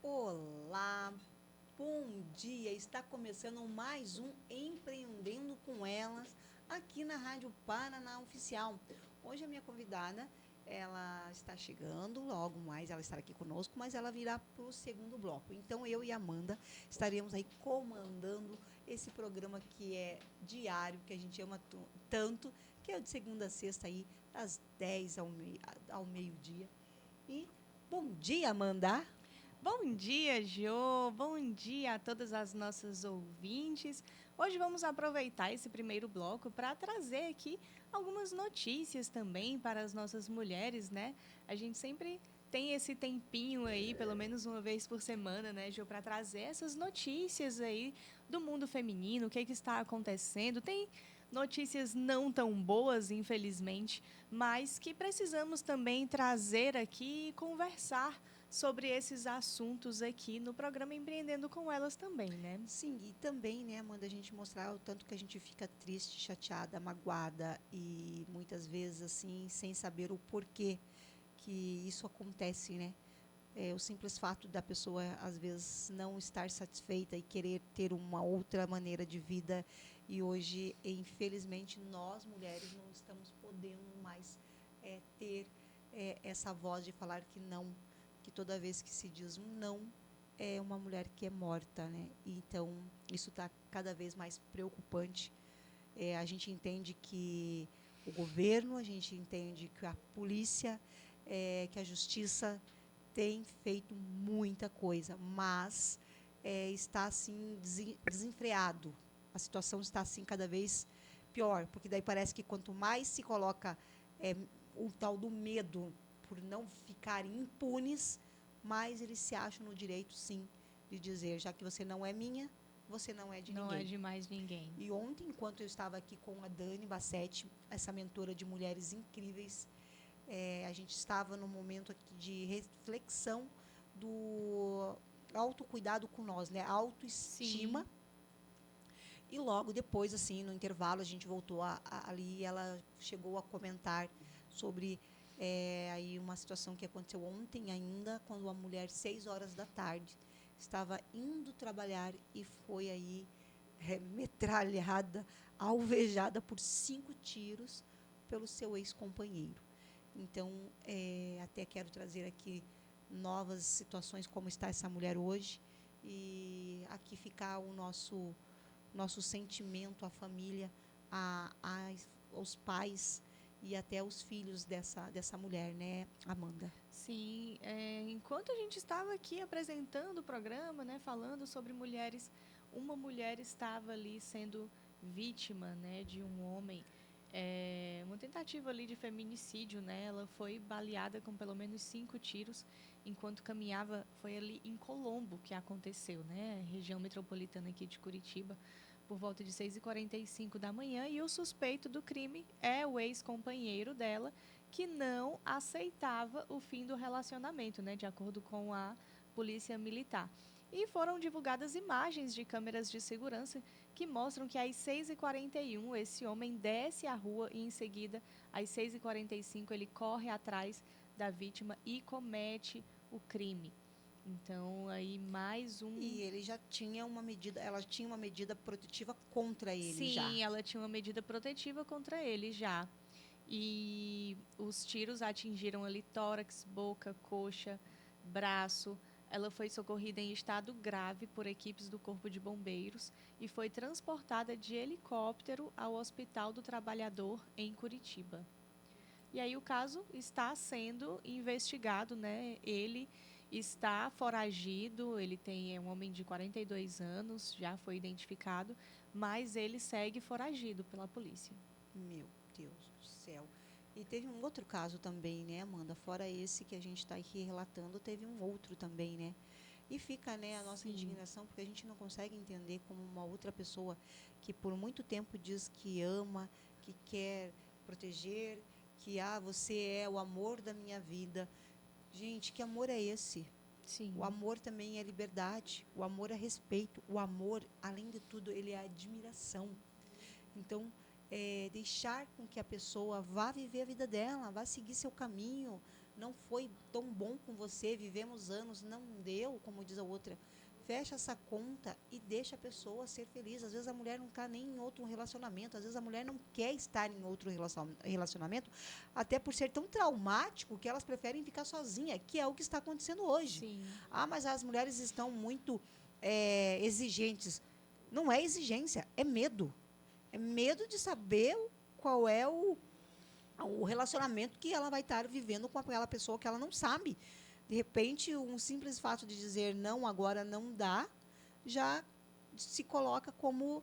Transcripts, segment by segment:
Olá, bom dia. Está começando mais um Empreendendo com Elas aqui na Rádio Paraná Oficial. Hoje a minha convidada, ela está chegando, logo mais ela estará aqui conosco, mas ela virá para o segundo bloco. Então eu e a Amanda estaremos aí comandando esse programa que é diário, que a gente ama tanto, que é de segunda a sexta aí, das 10 ao meio-dia. E bom dia, Amanda. Bom dia, Jô. Bom dia a todas as nossas ouvintes. Hoje vamos aproveitar esse primeiro bloco para trazer aqui algumas notícias também para as nossas mulheres, né? A gente sempre tem esse tempinho aí, pelo menos uma vez por semana, né, Jô, para trazer essas notícias aí do mundo feminino, o que está acontecendo. Tem notícias não tão boas, infelizmente, mas que precisamos também trazer aqui e conversar sobre esses assuntos aqui no programa Empreendendo com Elas também, né? Sim, e também, né, Amanda, a gente mostrar o tanto que a gente fica triste, chateada, magoada e muitas vezes assim, sem saber o porquê que isso acontece, né? O simples fato da pessoa às vezes não estar satisfeita e querer ter uma outra maneira de vida, e hoje, infelizmente, nós mulheres não estamos podendo mais ter essa voz de falar que não, que toda vez que se diz um não, é uma mulher que é morta, né? Então isso está cada vez mais preocupante. A gente entende que o governo, a gente entende que a polícia, que a justiça tem feito muita coisa, mas está assim desenfreado. A situação está assim cada vez pior, porque daí parece que quanto mais se coloca o tal do medo por não ficarem impunes, mais eles se acham no direito, sim, de dizer, já que você não é minha, você não é de Não é ninguém. de mais ninguém. E ontem, enquanto eu estava aqui com a Dani Bassetti, essa mentora de mulheres incríveis, a gente estava num momento aqui de reflexão do autocuidado com nós, né? Autoestima. Sim. E logo depois, assim, no intervalo, a gente voltou ali e ela chegou a comentar sobre aí uma situação que aconteceu ontem ainda, quando uma mulher, 6 horas da tarde, estava indo trabalhar e foi aí metralhada, alvejada por 5 tiros pelo seu ex-companheiro. Então, até quero trazer aqui novas situações, como está essa mulher hoje, e aqui ficar o nosso sentimento à família, aos pais e até aos filhos dessa mulher, né, Amanda? Sim, enquanto a gente estava aqui apresentando o programa, né, falando sobre mulheres, uma mulher estava ali sendo vítima, né, de um homem, uma tentativa ali de feminicídio, né, ela foi baleada com pelo menos 5 tiros enquanto caminhava, foi ali em Colombo que aconteceu, né, região metropolitana aqui de Curitiba, por volta de 6h45 da manhã, e o suspeito do crime é o ex-companheiro dela, que não aceitava o fim do relacionamento, né, de acordo com a polícia militar. E foram divulgadas imagens de câmeras de segurança que mostram que às 6h41 esse homem desce a rua e em seguida, às 6h45, ele corre atrás da vítima e comete o crime. Então, aí mais um... E ele já tinha uma medida, ela tinha uma medida protetiva contra ele já. Sim, ela tinha uma medida protetiva contra ele já. E os tiros atingiram ali tórax, boca, coxa, braço. Ela foi socorrida em estado grave por equipes do Corpo de Bombeiros e foi transportada de helicóptero ao Hospital do Trabalhador, em Curitiba. E aí o caso está sendo investigado, né? Ele está foragido, ele é um homem de 42 anos, já foi identificado, mas ele segue foragido pela polícia. Meu Deus do céu. E teve um outro caso também, né, Amanda? Fora esse que a gente está aqui relatando, teve um outro também, né? E fica, né, a nossa Sim. indignação, porque a gente não consegue entender como uma outra pessoa que por muito tempo diz que ama, que quer proteger, que você é o amor da minha vida. Gente, que amor é esse? Sim. O amor também é liberdade, o amor é respeito, o amor, além de tudo, ele é admiração. Então, deixar com que a pessoa vá viver a vida dela, vá seguir seu caminho, não foi tão bom com você, vivemos anos, não deu, como diz a outra. Fecha essa conta e deixa a pessoa ser feliz. Às vezes a mulher não está nem em outro relacionamento, às vezes a mulher não quer estar em outro relacionamento, até por ser tão traumático que elas preferem ficar sozinha, que é o que está acontecendo hoje. Sim. Ah, mas as mulheres estão muito exigentes. Não é exigência, é medo. É medo de saber qual é o relacionamento que ela vai estar vivendo com aquela pessoa que ela não sabe. De repente, um simples fato de dizer não, agora não dá, já se coloca como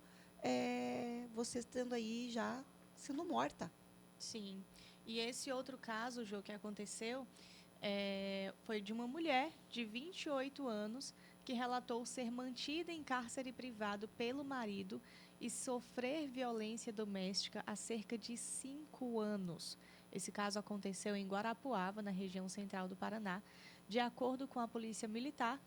você estando aí já sendo morta. Sim. E esse outro caso, Jô, que aconteceu, foi de uma mulher de 28 anos que relatou ser mantida em cárcere privado pelo marido e sofrer violência doméstica há cerca de 5 anos. Esse caso aconteceu em Guarapuava, na região central do Paraná. De acordo com a Polícia Militar,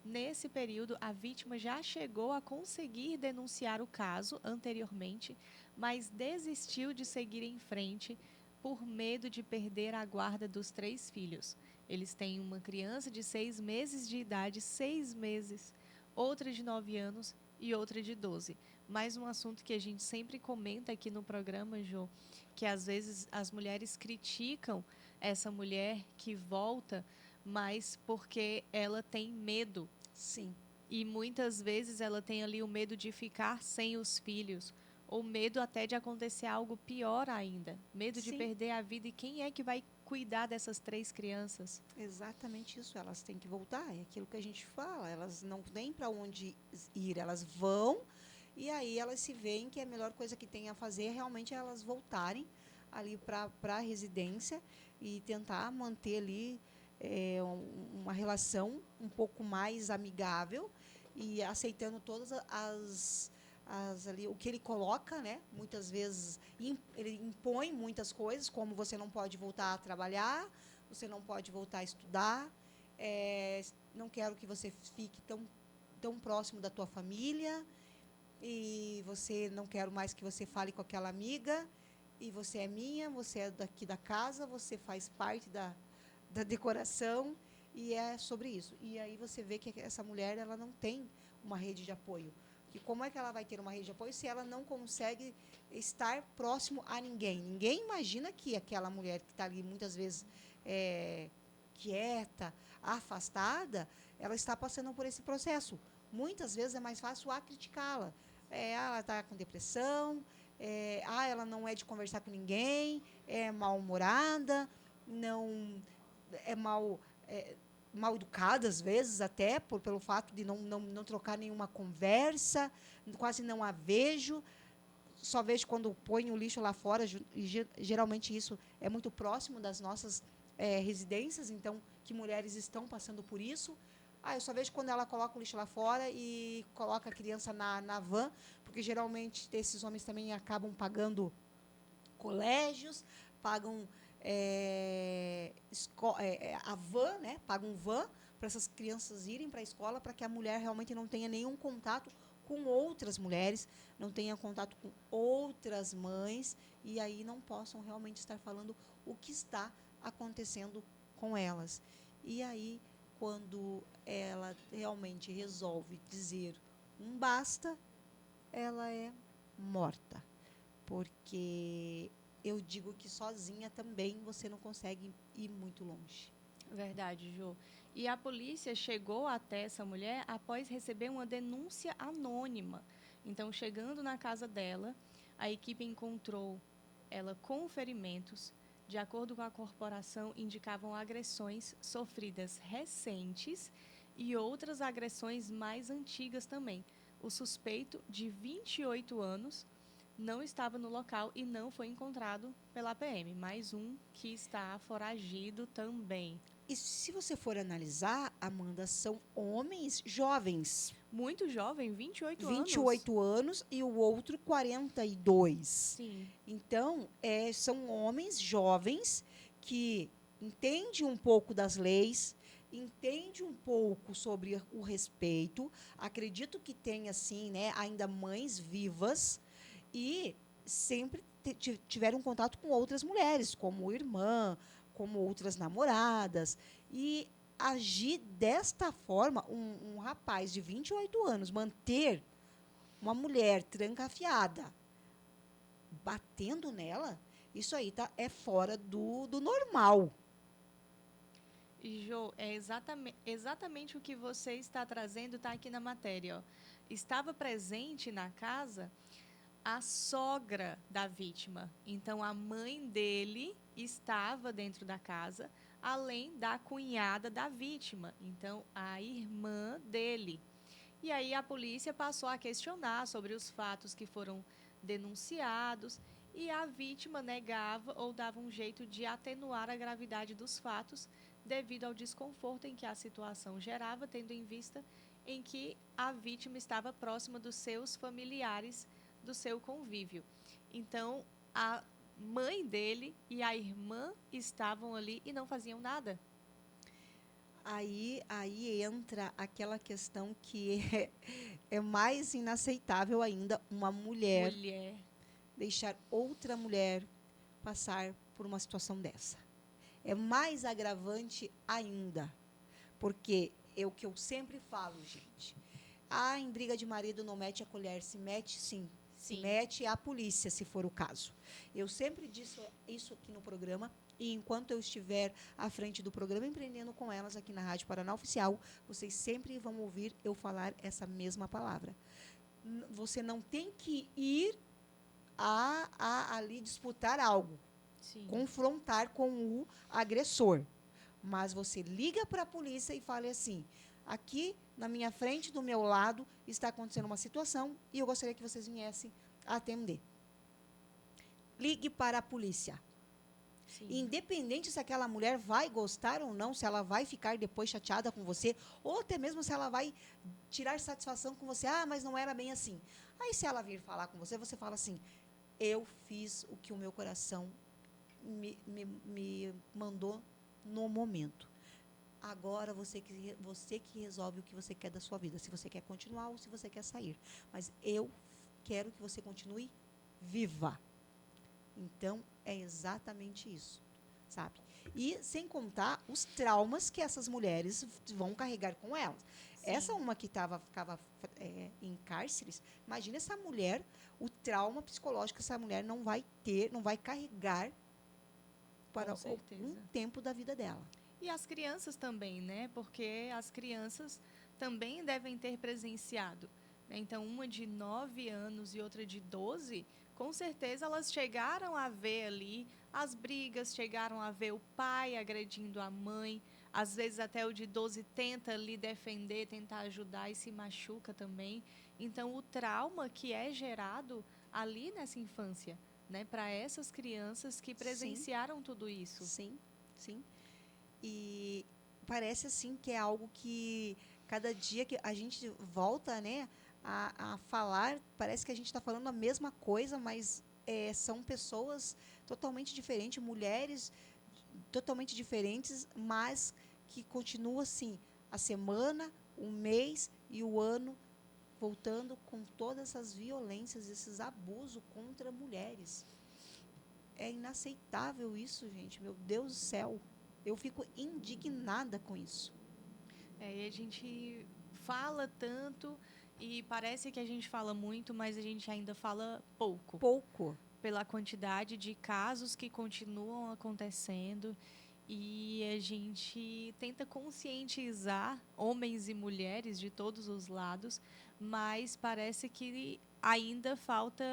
nesse período, a vítima já chegou a conseguir denunciar o caso anteriormente, mas desistiu de seguir em frente por medo de perder a guarda dos 3 filhos. Eles têm uma criança de 6 meses de idade, 6 meses, outra de 9 anos e outra de 12. Mais um assunto que a gente sempre comenta aqui no programa, Jô, que às vezes as mulheres criticam essa mulher que volta, mas porque ela tem medo. Sim. E muitas vezes ela tem ali o medo de ficar sem os filhos, ou medo até de acontecer algo pior ainda, medo de Sim. perder a vida. E quem é que vai cuidar dessas 3 crianças? Exatamente isso, elas têm que voltar, é aquilo que a gente fala, elas não têm para onde ir, elas vão e aí elas se veem que a melhor coisa que tem a fazer é realmente elas voltarem ali para a residência e tentar manter ali uma relação um pouco mais amigável e aceitando todas ali, o que ele coloca, né? Muitas vezes ele impõe muitas coisas, como você não pode voltar a trabalhar, você não pode voltar a estudar, não quero que você fique tão próximo da tua família, e você não quero mais que você fale com aquela amiga, e você é minha, você é daqui da casa, você faz parte da decoração, e é sobre isso. E aí você vê que essa mulher ela não tem uma rede de apoio. E como é que ela vai ter uma rede de apoio se ela não consegue estar próximo a ninguém? Ninguém imagina que aquela mulher que está ali muitas vezes quieta, afastada, ela está passando por esse processo. Muitas vezes é mais fácil criticá-la. Ela está com depressão, ela não é de conversar com ninguém, é mal-humorada, não é mal educada às vezes até pelo fato de não trocar nenhuma conversa, quase não a vejo, só vejo quando põe o lixo lá fora, e geralmente isso é muito próximo das nossas residências, então que mulheres estão passando por isso. Eu só vejo quando ela coloca o lixo lá fora e coloca a criança na van, porque geralmente esses homens também acabam pagando colégios, pagam a van, né? Pagam van para essas crianças irem para a escola, para que a mulher realmente não tenha nenhum contato com outras mulheres, não tenha contato com outras mães, e aí não possam realmente estar falando o que está acontecendo com elas. E aí, quando ela realmente resolve dizer um basta, ela é morta. Porque eu digo que sozinha também você não consegue ir muito longe. Verdade, Jô. E a polícia chegou até essa mulher após receber uma denúncia anônima. Então, chegando na casa dela, a equipe encontrou ela com ferimentos. De acordo com a corporação, indicavam agressões sofridas recentes e outras agressões mais antigas também. O suspeito, de 28 anos, não estava no local e não foi encontrado pela PM. Mais um que está foragido também. E se você for analisar, Amanda, são homens jovens. Muito jovem, 28 anos. 28 anos e o outro 42. Sim. Então, são homens jovens que entendem um pouco das leis, entendem um pouco sobre o respeito. Acredito que tem, assim, né, ainda mães vivas e sempre tiveram contato com outras mulheres, como irmã, como outras namoradas, e agir desta forma, um rapaz de 28 anos, manter uma mulher trancafiada, batendo nela, isso aí é fora do normal. Jô, é exatamente o que você está trazendo, está aqui na matéria. Ó. Estava presente na casa a sogra da vítima. Então, a mãe dele estava dentro da casa, além da cunhada da vítima. Então, a irmã dele. E aí, a polícia passou a questionar sobre os fatos que foram denunciados e a vítima negava ou dava um jeito de atenuar a gravidade dos fatos devido ao desconforto em que a situação gerava, tendo em vista em que a vítima estava próxima dos seus familiares, do seu convívio. Então, a mãe dele e a irmã estavam ali e não faziam nada. Aí entra aquela questão que é mais inaceitável ainda, uma mulher deixar outra mulher passar por uma situação dessa. É mais agravante ainda, porque é o que eu sempre falo, gente. Em briga de marido não mete a colher, se mete sim. Se mete a polícia, se for o caso. Eu sempre disse isso aqui no programa, e enquanto eu estiver à frente do programa Empreendendo com Elas, aqui na Rádio Paraná Oficial, vocês sempre vão ouvir eu falar essa mesma palavra. Você não tem que ir ali disputar algo, confrontar com o agressor. Mas você liga para a polícia e fala assim, aqui na minha frente, do meu lado, está acontecendo uma situação e eu gostaria que vocês viessem atender. Ligue para a polícia. Sim. Independente se aquela mulher vai gostar ou não, se ela vai ficar depois chateada com você, ou até mesmo se ela vai tirar satisfação com você, mas não era bem assim. Aí, se ela vir falar com você, você fala assim, eu fiz o que o meu coração me mandou no momento. Agora você que resolve o que você quer da sua vida, se você quer continuar ou se você quer sair. Mas eu quero que você continue viva. Então, é exatamente isso, sabe? E sem contar os traumas que essas mulheres vão carregar com elas. Sim. Essa uma que ficava em cárceres, imagina essa mulher, o trauma psicológico que essa mulher não vai carregar para um tempo da vida dela. E as crianças também, né? Porque as crianças também devem ter presenciado. Né? Então, uma de 9 anos e outra de 12, com certeza elas chegaram a ver ali as brigas, chegaram a ver o pai agredindo a mãe. Às vezes até o de 12 tenta ali defender, tentar ajudar e se machuca também. Então, o trauma que é gerado ali nessa infância, né? Para essas crianças que presenciaram tudo isso. Sim, sim. E parece assim que é algo que cada dia que a gente volta, né, a falar, parece que a gente está falando a mesma coisa, mas são pessoas totalmente diferentes, mulheres totalmente diferentes, mas que continuam assim, a semana, o mês e o ano voltando com todas essas violências, esses abusos contra mulheres. É inaceitável isso, gente, meu Deus do céu. Eu fico indignada com isso. E a gente fala tanto e parece que a gente fala muito, mas a gente ainda fala pouco. Pouco. Pela quantidade de casos que continuam acontecendo e a gente tenta conscientizar homens e mulheres de todos os lados, mas parece que ainda falta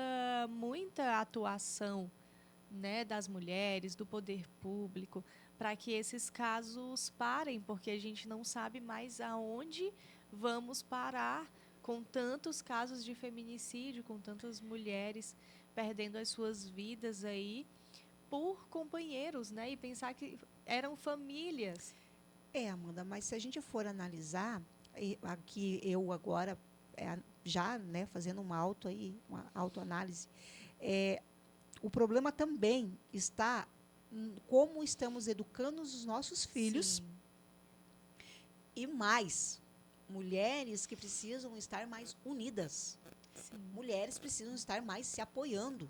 muita atuação, né, das mulheres, do poder público, para que esses casos parem, porque a gente não sabe mais aonde vamos parar com tantos casos de feminicídio, com tantas mulheres perdendo as suas vidas aí por companheiros, né? E pensar que eram famílias. Amanda, mas se a gente for analisar, aqui eu agora, já, né, fazendo uma autoanálise, o problema também está como estamos educando os nossos filhos. Sim. E mais, mulheres que precisam estar mais unidas. Sim. Mulheres precisam estar mais se apoiando.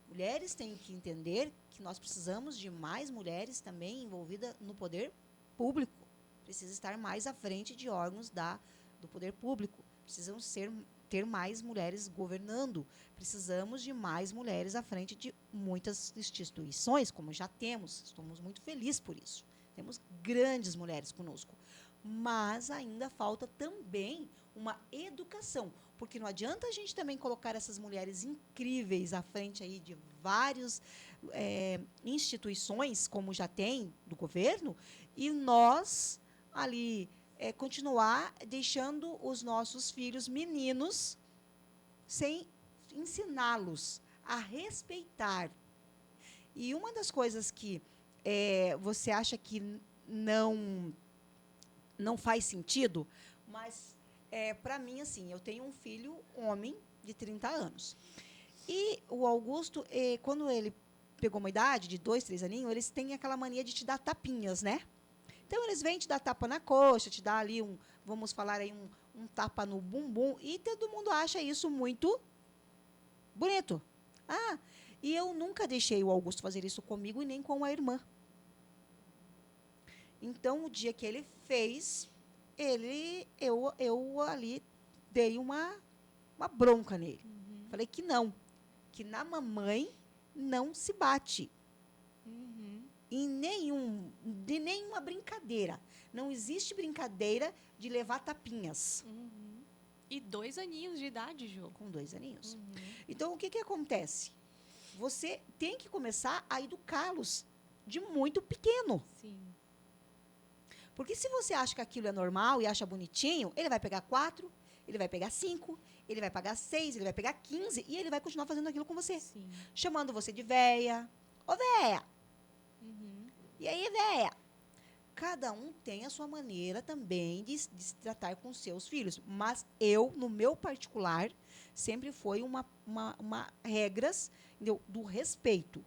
Mulheres têm que entender que nós precisamos de mais mulheres também envolvidas no poder público. Precisa estar mais à frente de órgãos do poder público. Precisamos ter mais mulheres governando. Precisamos de mais mulheres à frente de muitas instituições, como já temos. Estamos muito felizes por isso. Temos grandes mulheres conosco. Mas ainda falta também uma educação, porque não adianta a gente também colocar essas mulheres incríveis à frente aí de várias instituições, como já tem do governo, e nós ali continuar deixando os nossos filhos meninos sem ensiná-los a respeitar. E uma das coisas que você acha que não faz sentido, mas para mim, assim, eu tenho um filho homem de 30 anos. E o Augusto, quando ele pegou uma idade de 2, 3 aninhos, eles têm aquela mania de te dar tapinhas, né? Então, eles vêm te dar tapa na coxa, te dar ali vamos falar aí, um tapa no bumbum, e todo mundo acha isso muito bonito. E eu nunca deixei o Augusto fazer isso comigo e nem com a irmã. Então, o dia que ele fez, eu ali dei uma bronca nele. Uhum. Falei que não, que na mamãe não se bate. Uhum. De nenhuma brincadeira. Não existe brincadeira de levar tapinhas. Uhum. E 2 aninhos de idade, Jô. Com 2 aninhos. Uhum. Então, o que acontece? Você tem que começar a educá-los de muito pequeno. Sim. Porque se você acha que aquilo é normal e acha bonitinho, ele vai pegar 4, ele vai pegar 5, ele vai pegar 6, ele vai pegar 15 e ele vai continuar fazendo aquilo com você. Sim. Chamando você de véia. Ô, véia! Uhum. E aí, véia? Cada um tem a sua maneira também de se tratar com seus filhos. Mas eu, no meu particular, sempre foi uma regras, entendeu? Do respeito.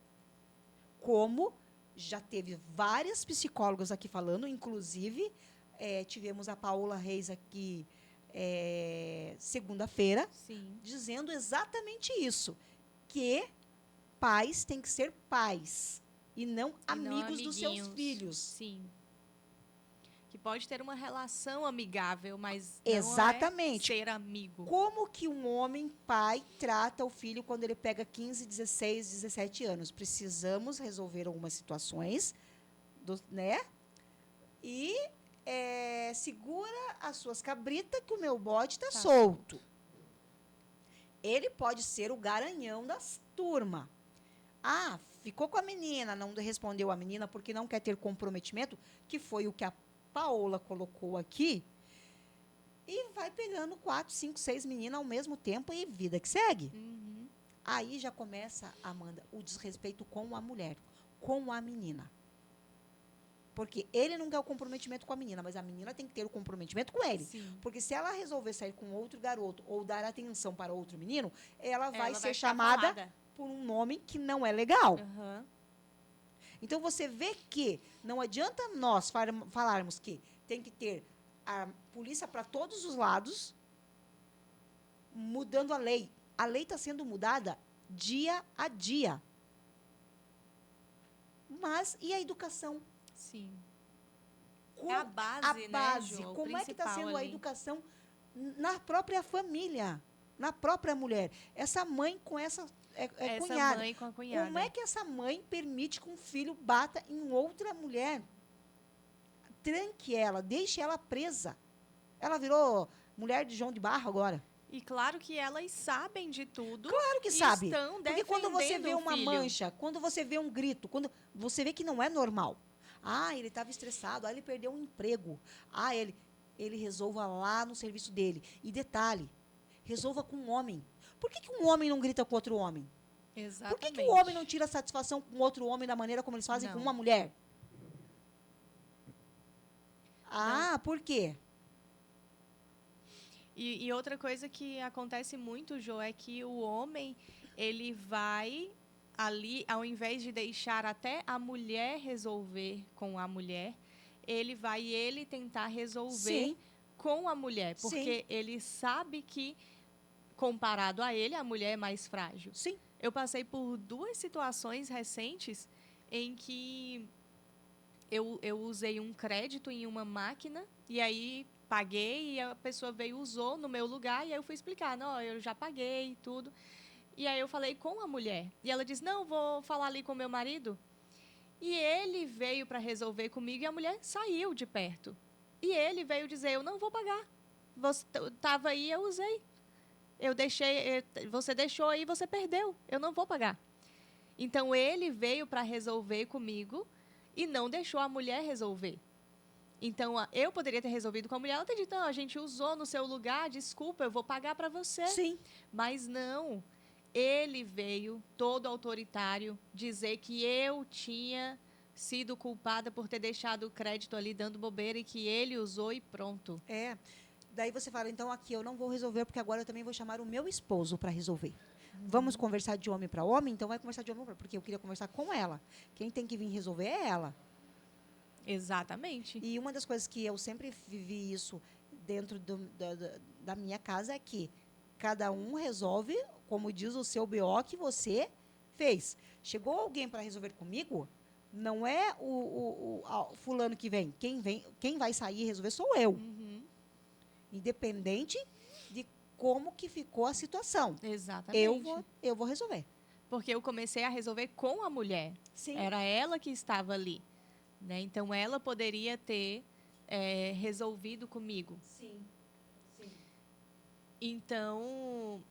Como já teve várias psicólogas aqui falando, inclusive tivemos a Paola Reis aqui segunda-feira, Sim. dizendo exatamente isso, que pais têm que ser pais e não amigos dos seus filhos. Sim. Que pode ter uma relação amigável, mas exatamente. Não é ser amigo. Como que um homem pai trata o filho quando ele pega 15, 16, 17 anos? Precisamos resolver algumas situações, né? E segura as suas cabritas que o meu bode está solto. Ele pode ser o garanhão das turmas. Ficou com a menina, não respondeu a menina porque não quer ter comprometimento, que foi o que a Paola colocou aqui, e vai pegando 4, 5, 6 meninas ao mesmo tempo e vida que segue. Uhum. Aí já começa, Amanda, o desrespeito com a mulher, com a menina. Porque ele não quer o comprometimento com a menina, mas a menina tem que ter o comprometimento com ele. Sim. Porque se ela resolver sair com outro garoto ou dar atenção para outro menino, ela vai ser ficar chamada falada por um nome que não é legal. Uhum. Então, você vê que não adianta nós falarmos que tem que ter a polícia para todos os lados, mudando a lei. A lei está sendo mudada dia a dia. Mas, e a educação? Sim. É a base, né, Jô? Como é que está sendo a educação na própria família, na própria mulher? Essa mãe com essa cunhada. Mãe com a cunhada. Como é que essa mãe permite que um filho bata em outra mulher? Tranque ela, deixe ela presa. Ela virou mulher de João de Barro agora. E claro que elas sabem de tudo. Claro que sabe. Porque quando você vê uma mancha, quando você vê um grito, quando você vê que não é normal. Ele estava estressado, ele perdeu um emprego. Ele resolva lá no serviço dele. E detalhe, resolva com um homem. Por que um homem não grita com outro homem? Exatamente. Por que o homem não tira satisfação com outro homem da maneira como eles fazem com uma mulher? Por quê? E outra coisa que acontece muito, Jô, é que o homem, ele vai ali, ao invés de deixar até a mulher resolver com a mulher, ele vai tentar resolver com a mulher. Porque ele sabe que, comparado a ele, a mulher é mais frágil. Sim. Eu passei por 2 situações recentes em que eu usei um crédito em uma máquina e aí paguei e a pessoa veio usou no meu lugar e aí eu fui explicar, não, eu já paguei e tudo. E aí eu falei com a mulher e ela disse, não, vou falar ali com meu marido. E ele veio para resolver comigo e a mulher saiu de perto. E ele veio dizer, eu não vou pagar. Você estava aí, eu usei. Eu deixei, você deixou aí, você perdeu. Eu não vou pagar. Então ele veio para resolver comigo e não deixou a mulher resolver. Então eu poderia ter resolvido com a mulher, ela ter dito, não, a gente usou no seu lugar, desculpa, eu vou pagar para você. Sim. Mas não. Ele veio, todo autoritário, dizer que eu tinha sido culpada por ter deixado o crédito ali dando bobeira e que ele usou e pronto. Daí você fala, então aqui eu não vou resolver, porque agora eu também vou chamar o meu esposo para resolver. Vamos conversar de homem para homem? Então vai conversar de homem para homem, porque eu queria conversar com ela. Quem tem que vir resolver é ela. Exatamente. E uma das coisas que eu sempre vivi isso dentro da minha casa é que cada um resolve, como diz o seu BO, que você fez. Chegou alguém para resolver comigo, não é o fulano que vem. Quem vai sair e resolver sou eu. Independente de como que ficou a situação. Exatamente. Eu vou resolver. Porque eu comecei a resolver com a mulher. Sim. Era ela que estava ali. Né? Então, ela poderia ter resolvido comigo. Sim. Então,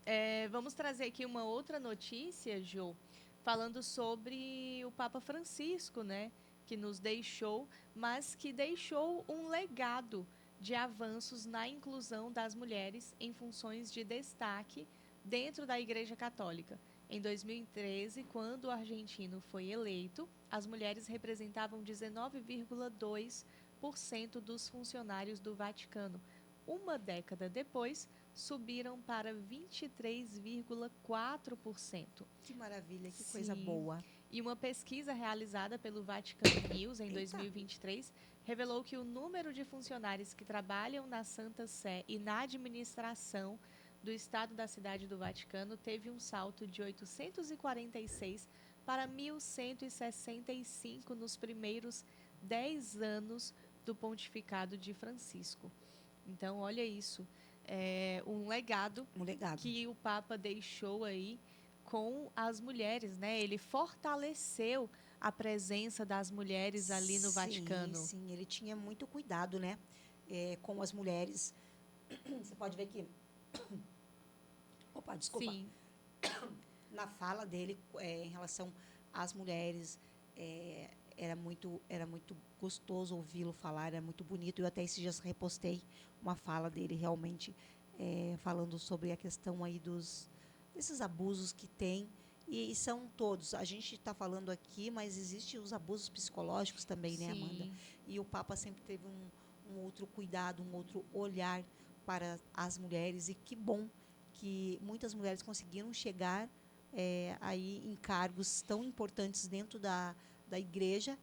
vamos trazer aqui uma outra notícia, Jo, falando sobre o Papa Francisco, né? Que nos deixou, mas que deixou um legado de avanços na inclusão das mulheres em funções de destaque dentro da Igreja Católica. Em 2013, quando o argentino foi eleito, as mulheres representavam 19,2% dos funcionários do Vaticano. Uma década depois, subiram para 23,4%. Que maravilha, que coisa boa. E uma pesquisa realizada pelo Vatican News em 2023 revelou que o número de funcionários que trabalham na Santa Sé e na administração do Estado da Cidade do Vaticano teve um salto de 846 para 1.165 nos primeiros 10 anos do pontificado de Francisco. Então, olha isso. Um legado que o Papa deixou aí com as mulheres, né? Ele fortaleceu a presença das mulheres ali no Vaticano. Sim, ele tinha muito cuidado, né? Com as mulheres. Você pode ver que... Opa, desculpa. Sim. Na fala dele, em relação às mulheres, era muito gostoso ouvi-lo falar, era muito bonito. Eu até esses dias repostei uma fala dele realmente falando sobre a questão aí desses abusos que tem, e são todos. A gente está falando aqui, mas existem os abusos psicológicos também, né, Amanda? E o Papa sempre teve um outro cuidado, um outro olhar para as mulheres, e que bom que muitas mulheres conseguiram chegar aí em cargos tão importantes dentro da igreja,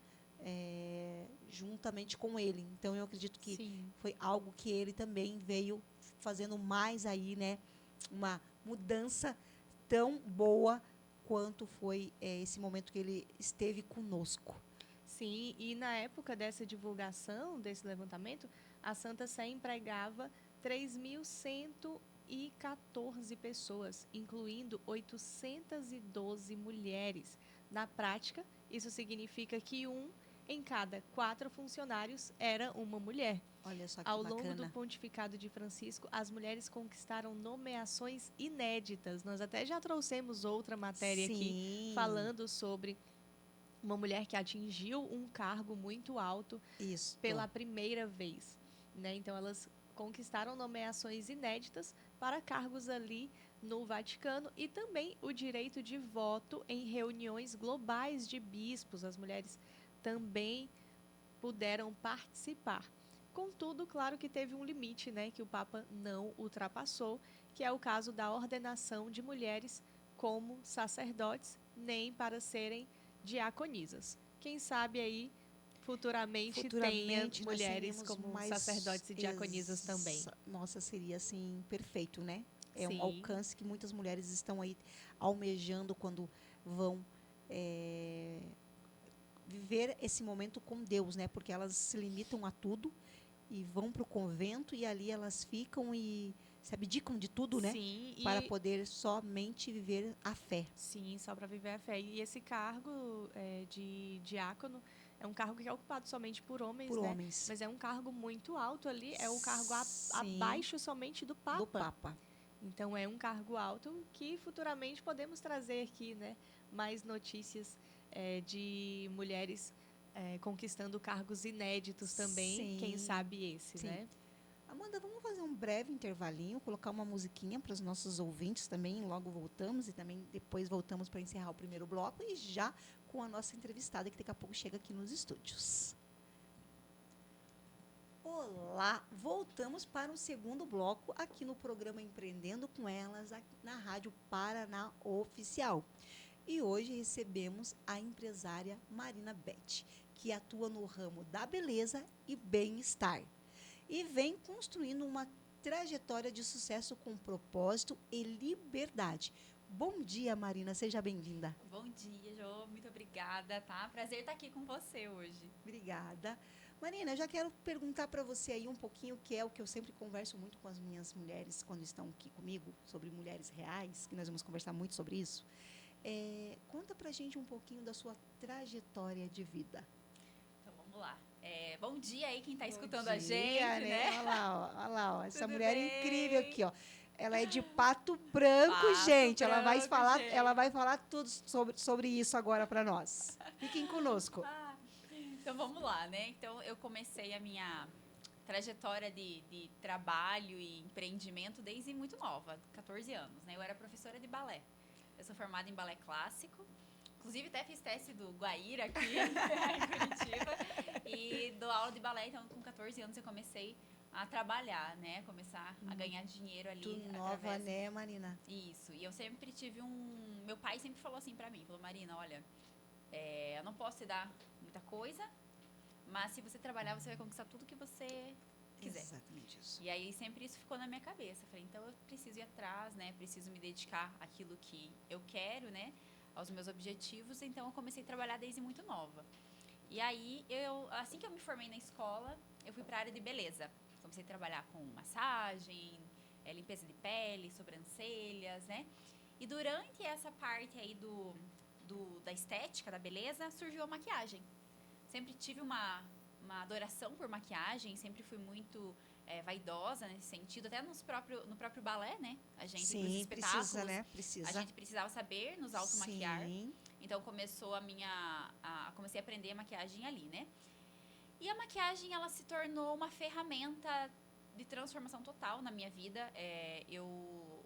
juntamente com ele. Então, eu acredito que foi algo que ele também veio fazendo mais aí, né? Uma mudança tão boa quanto foi esse momento que ele esteve conosco. Sim, e na época dessa divulgação, desse levantamento, a Santa Sé empregava 3.114 pessoas, incluindo 812 mulheres. Na prática, isso significa que em cada 4 funcionários era uma mulher. Olha só que Ao bacana. longo do pontificado de Francisco, as mulheres conquistaram nomeações inéditas. Nós até já trouxemos outra matéria aqui falando sobre uma mulher que atingiu um cargo muito alto pela primeira vez. Né? Então, elas conquistaram nomeações inéditas para cargos ali no Vaticano e também o direito de voto em reuniões globais de bispos. As mulheres também puderam participar. Contudo, claro que teve um limite, né, que o Papa não ultrapassou, que é o caso da ordenação de mulheres como sacerdotes, nem para serem diaconisas. Quem sabe aí futuramente tenha mulheres como sacerdotes e diaconisas também. Nossa, seria assim perfeito, né? É um alcance que muitas mulheres estão aí almejando quando vão viver esse momento com Deus, né? Porque elas se limitam a tudo e vão para o convento e ali elas ficam e se abdicam de tudo, né? Sim, Para e poder somente viver a fé. sim, só para viver a fé. E esse cargo de diácono é um cargo que é ocupado somente por homens, Por né? homens. Mas é um cargo muito alto ali, é o cargo Sim, abaixo somente do do Papa. Papa. Então é um cargo alto que futuramente podemos trazer aqui, né? Mais notícias de mulheres conquistando cargos inéditos também, quem Sim, sabe esse, sim. né? Amanda, vamos fazer um breve intervalinho, colocar uma musiquinha para os nossos ouvintes também, logo voltamos e também depois voltamos para encerrar o primeiro bloco e já com a nossa entrevistada que daqui a pouco chega aqui nos estúdios. Olá, voltamos para o segundo bloco aqui no programa Empreendendo com Elas, aqui na Rádio Paraná Oficial. E hoje recebemos a empresária Marina Beth, que atua no ramo da beleza e bem-estar. E vem construindo uma trajetória de sucesso com propósito e liberdade. Bom dia, Marina, seja bem-vinda. Bom dia, Jô. Muito obrigada, tá? Prazer estar aqui com você hoje. Obrigada. Marina, eu já quero perguntar para você aí um pouquinho, que é o que eu sempre converso muito com as minhas mulheres quando estão aqui comigo, sobre mulheres reais, que nós vamos conversar muito sobre isso. Conta pra gente um pouquinho da sua trajetória de vida. Então, vamos lá. Bom dia aí quem está escutando Bom a gente, dia, né? Olha lá, ó, essa Tudo mulher bem? incrível aqui, ó. Ela é de Pato Branco, Pato gente. Branco, gente. Ela vai falar tudo sobre isso agora para nós. Fiquem conosco. Então, vamos lá, né? Então, eu comecei a minha trajetória de trabalho e empreendimento desde muito nova, 14 anos, né? Eu era professora de balé. Eu sou formada em balé clássico. Inclusive, até fiz teste do Guaíra aqui em Curitiba. E dou aula de balé, então com 14 anos eu comecei a trabalhar, né? Começar a ganhar dinheiro ali. Muito nova, né, Marina? Isso. E eu sempre tive Meu pai sempre falou assim pra mim, falou, Marina, olha, eu não posso te dar muita coisa, mas se você trabalhar, você vai conquistar tudo que você quiser. Exatamente isso. E aí sempre isso ficou na minha cabeça. Falei, então eu preciso ir atrás, né? Preciso me dedicar àquilo que eu quero, né? Aos meus objetivos. Então eu comecei a trabalhar desde muito nova. E aí, assim que eu me formei na escola, eu fui para a área de beleza. Comecei a trabalhar com massagem, limpeza de pele, sobrancelhas, né? E durante essa parte aí da estética, da beleza, surgiu a maquiagem. Sempre tive uma adoração por maquiagem, sempre fui muito vaidosa nesse sentido, até no próprio balé, né? A gente, Sim, nos espetáculos, precisa, né? Precisa. a gente precisava saber nos automaquiar. Sim. Então começou comecei a aprender a maquiagem ali, né? E a maquiagem, ela se tornou uma ferramenta de transformação total na minha vida.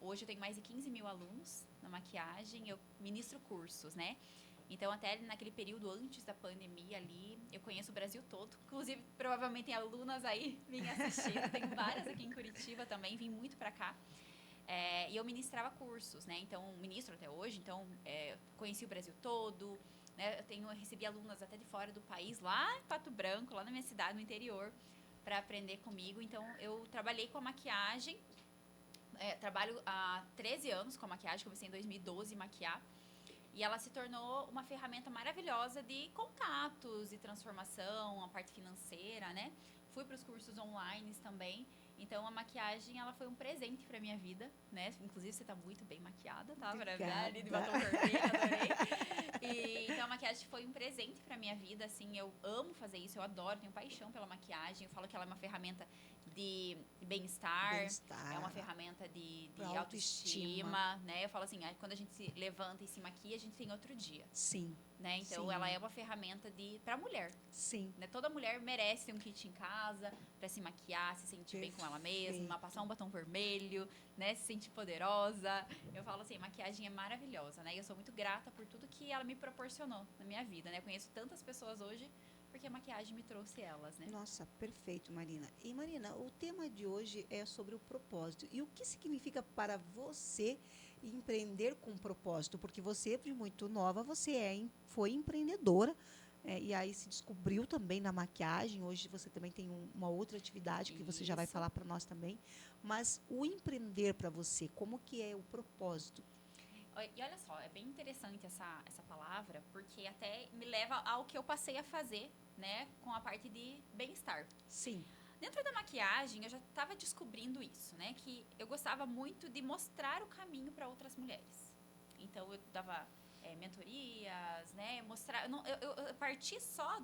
Hoje eu tenho mais de 15 mil alunos na maquiagem, eu ministro cursos, né? Então, até naquele período antes da pandemia ali, eu conheço o Brasil todo. Inclusive, provavelmente tem alunas aí vim assistindo. Tem várias aqui em Curitiba também, vim muito pra cá. E eu ministrava cursos, né? Então, ministro até hoje. Então, conheci o Brasil todo. Né? Eu recebi alunas até de fora do país, lá em Pato Branco, lá na minha cidade, no interior, para aprender comigo. Então, eu trabalhei com a maquiagem. Trabalho há 13 anos com a maquiagem. Comecei em 2012 a maquiar. E ela se tornou uma ferramenta maravilhosa de contatos, de transformação, a parte financeira, né? Fui para os cursos online também. Então, a maquiagem, ela foi um presente para minha vida, né? Inclusive, você está muito bem maquiada, tá? Ali de batom vermelho, adorei. Então, a maquiagem foi um presente para minha vida, assim. Eu amo fazer isso, eu adoro, tenho paixão pela maquiagem. Eu falo que ela é uma ferramenta de bem-estar, é uma ferramenta de autoestima, né? Eu falo assim, quando a gente se levanta e se maquia, a gente tem outro dia. Sim. Né? Então, sim. ela é uma ferramenta para mulher. Sim. Né? Toda mulher merece ter um kit em casa para se maquiar, se sentir bem com ela mesma, passar um batom vermelho, né? Se sentir poderosa. Eu falo assim, maquiagem é maravilhosa, né? E eu sou muito grata por tudo que ela me proporcionou na minha vida, né? Eu conheço tantas pessoas hoje porque a maquiagem me trouxe elas, né? Nossa, perfeito, Marina. E, Marina, o tema de hoje é sobre o propósito. E o que significa para você empreender com propósito? Porque você, de muito nova, foi empreendedora. E aí se descobriu também na maquiagem. Hoje você também tem uma outra atividade que você já vai falar para nós também. Mas o empreender para você, como que é o propósito? E olha só, é bem interessante essa palavra, porque até me leva ao que eu passei a fazer, né, com a parte de bem-estar. Sim. Dentro da maquiagem, eu já estava descobrindo isso, né, que eu gostava muito de mostrar o caminho para outras mulheres. Então, eu dava mentorias, né, mostrar... Eu parti só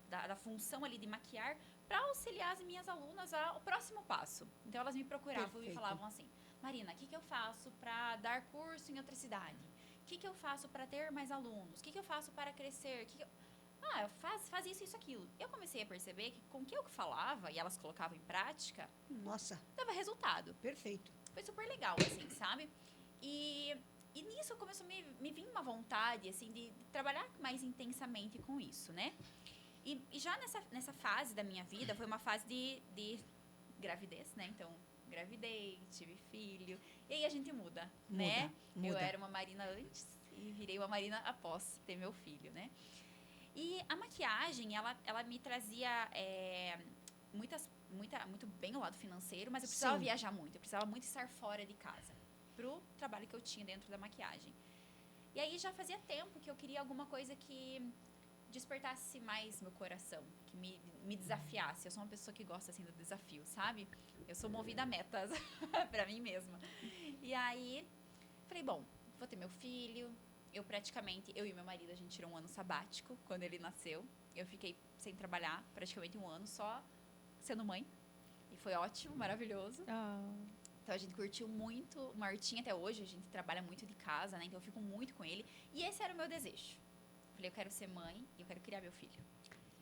da função ali de maquiar para auxiliar as minhas alunas ao próximo passo. Então, elas me procuravam Perfeito. e falavam assim, Marina, o que eu faço para dar curso em outra cidade? O que eu faço para ter mais alunos? O que eu faço para crescer? Faz isso, isso, aquilo. Eu comecei a perceber que com o que eu falava e elas colocavam em prática, Nossa, dava resultado. perfeito. Foi super legal, assim, sabe? E nisso começou a me vir uma vontade, assim, de trabalhar mais intensamente com isso, né? E já nessa fase da minha vida, foi uma fase de gravidez, né? Então, engravidei, tive filho. E aí a gente muda, né? Muda. Eu era uma Marina antes e virei uma Marina após ter meu filho, né? E a maquiagem, ela me trazia muito bem o lado financeiro, mas eu precisava Sim. viajar muito. Eu precisava muito estar fora de casa pro trabalho que eu tinha dentro da maquiagem. E aí já fazia tempo que eu queria alguma coisa que despertasse mais meu coração, que me desafiasse. Eu sou uma pessoa que gosta, assim, do desafio, sabe? Eu sou movida a metas pra mim mesma. E aí, falei, bom, vou ter meu filho. Eu e meu marido, a gente tirou um ano sabático quando ele nasceu. Eu fiquei sem trabalhar praticamente um ano, só sendo mãe. E foi ótimo, maravilhoso. Então, a gente curtiu muito o Martim até hoje. A gente trabalha muito de casa, né? Então, eu fico muito com ele. E esse era o meu desejo. Falei, eu quero ser mãe e eu quero criar meu filho.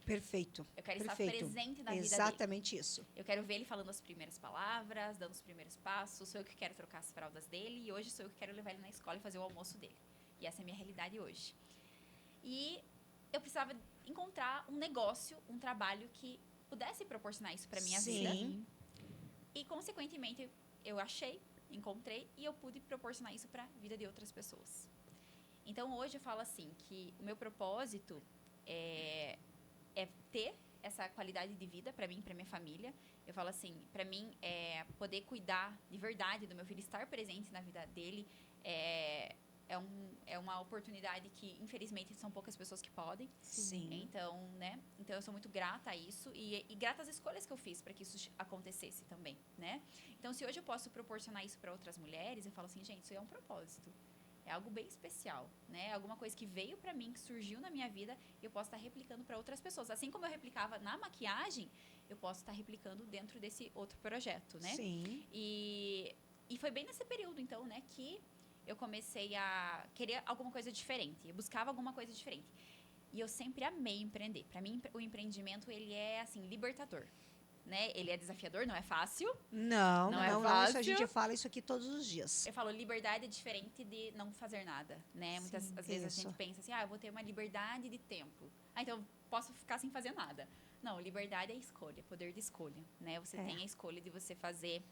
Perfeito. Eu quero Perfeito. estar presente na vida dele. Exatamente isso. Eu quero ver ele falando as primeiras palavras, dando os primeiros passos. Sou eu que quero trocar as fraldas dele. E hoje sou eu que quero levar ele na escola e fazer o almoço dele. E essa é a minha realidade hoje. E eu precisava encontrar um negócio, um trabalho que pudesse proporcionar isso para minha vida. Sim. E, consequentemente, eu encontrei e eu pude proporcionar isso para a vida de outras pessoas. Então, hoje eu falo assim, que o meu propósito é ter essa qualidade de vida para mim e para minha família. Eu falo assim, para mim, poder cuidar de verdade do meu filho, estar presente na vida dele, é uma oportunidade que, infelizmente, são poucas pessoas que podem. Sim. Então, né? Então, eu sou muito grata a isso e grata às escolhas que eu fiz para que isso acontecesse também, né? Então, se hoje eu posso proporcionar isso para outras mulheres, eu falo assim, gente, isso é um propósito. É algo bem especial, né? Alguma coisa que veio para mim, que surgiu na minha vida, e eu posso estar replicando para outras pessoas. Assim como eu replicava na maquiagem, eu posso estar replicando dentro desse outro projeto, né? Sim. E foi bem nesse período, então, né, que eu comecei a querer alguma coisa diferente. Eu buscava alguma coisa diferente. E eu sempre amei empreender. Para mim, o empreendimento, ele é, assim, libertador. Né? Ele é desafiador, não é fácil. Não, Não não, é não. fácil. Isso a gente fala isso aqui todos os dias. Eu falo, liberdade é diferente de não fazer nada, né? Muitas Sim, às vezes isso. a gente pensa assim, eu vou ter uma liberdade de tempo. Então, eu posso ficar sem fazer nada. Não, liberdade é escolha, poder de escolha, né? Você tem a escolha de você fazer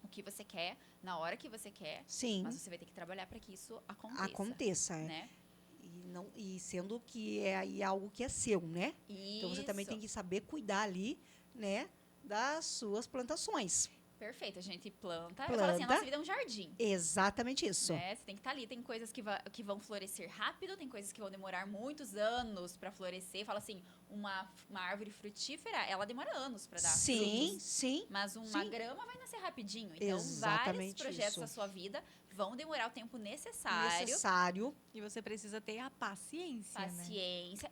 o que você quer, na hora que você quer. Sim. Mas você vai ter que trabalhar para que isso aconteça. Aconteça, né? E sendo que é aí algo que é seu, né? Então, você também tem que saber cuidar ali, né? Das suas plantações. Perfeito, a gente planta. Eu falo assim, a nossa vida é um jardim. Exatamente isso. Né? Você tem que estar ali. Tem coisas que vão florescer rápido, tem coisas que vão demorar muitos anos para florescer. Fala assim, uma árvore frutífera, ela demora anos para dar frutos. Sim. Mas uma grama vai nascer rapidinho. Então, Exatamente vários projetos isso. da sua vida vão demorar o tempo necessário. E você precisa ter a paciência, né?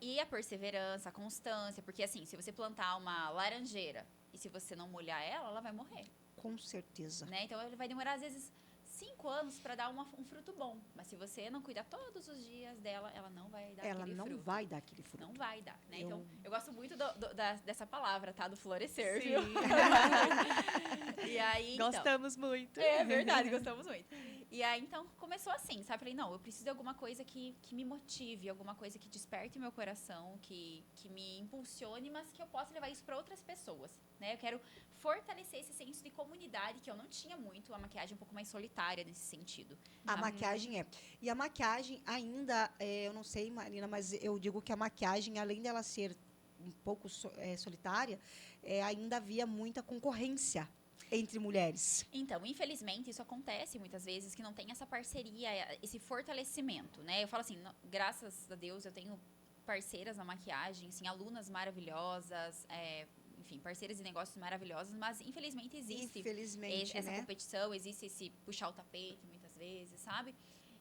E a perseverança, a constância. Porque, assim, se você plantar uma laranjeira e se você não molhar ela vai morrer. Com certeza. Né? Então, ele vai demorar, às vezes, 5 anos para dar um fruto bom. Mas se você não cuidar todos os dias dela, ela não vai dar aquele fruto. Ela não vai dar aquele fruto. Não vai dar, né? Então, eu gosto muito dessa palavra, tá? Do florescer, Sim. viu? E aí, Gostamos muito. É verdade, gostamos muito. E aí, então, começou assim, sabe? Falei, não, eu preciso de alguma coisa que me motive, alguma coisa que desperte meu coração, que me impulsione, mas que eu possa levar isso para outras pessoas, né? Eu quero fortalecer esse senso de comunidade, que eu não tinha muito, a maquiagem é um pouco mais solitária nesse sentido. A maquiagem é. E a maquiagem ainda, eu não sei, Marina, mas eu digo que a maquiagem, além dela ser um pouco solitária, ainda havia muita concorrência. entre mulheres? Então, infelizmente, isso acontece muitas vezes, que não tem essa parceria, esse fortalecimento, né? Eu falo assim, graças a Deus, eu tenho parceiras na maquiagem, assim, alunas maravilhosas, enfim, parceiras de negócios maravilhosas, mas infelizmente existe Infelizmente, essa né? competição, existe esse puxar o tapete muitas vezes, sabe?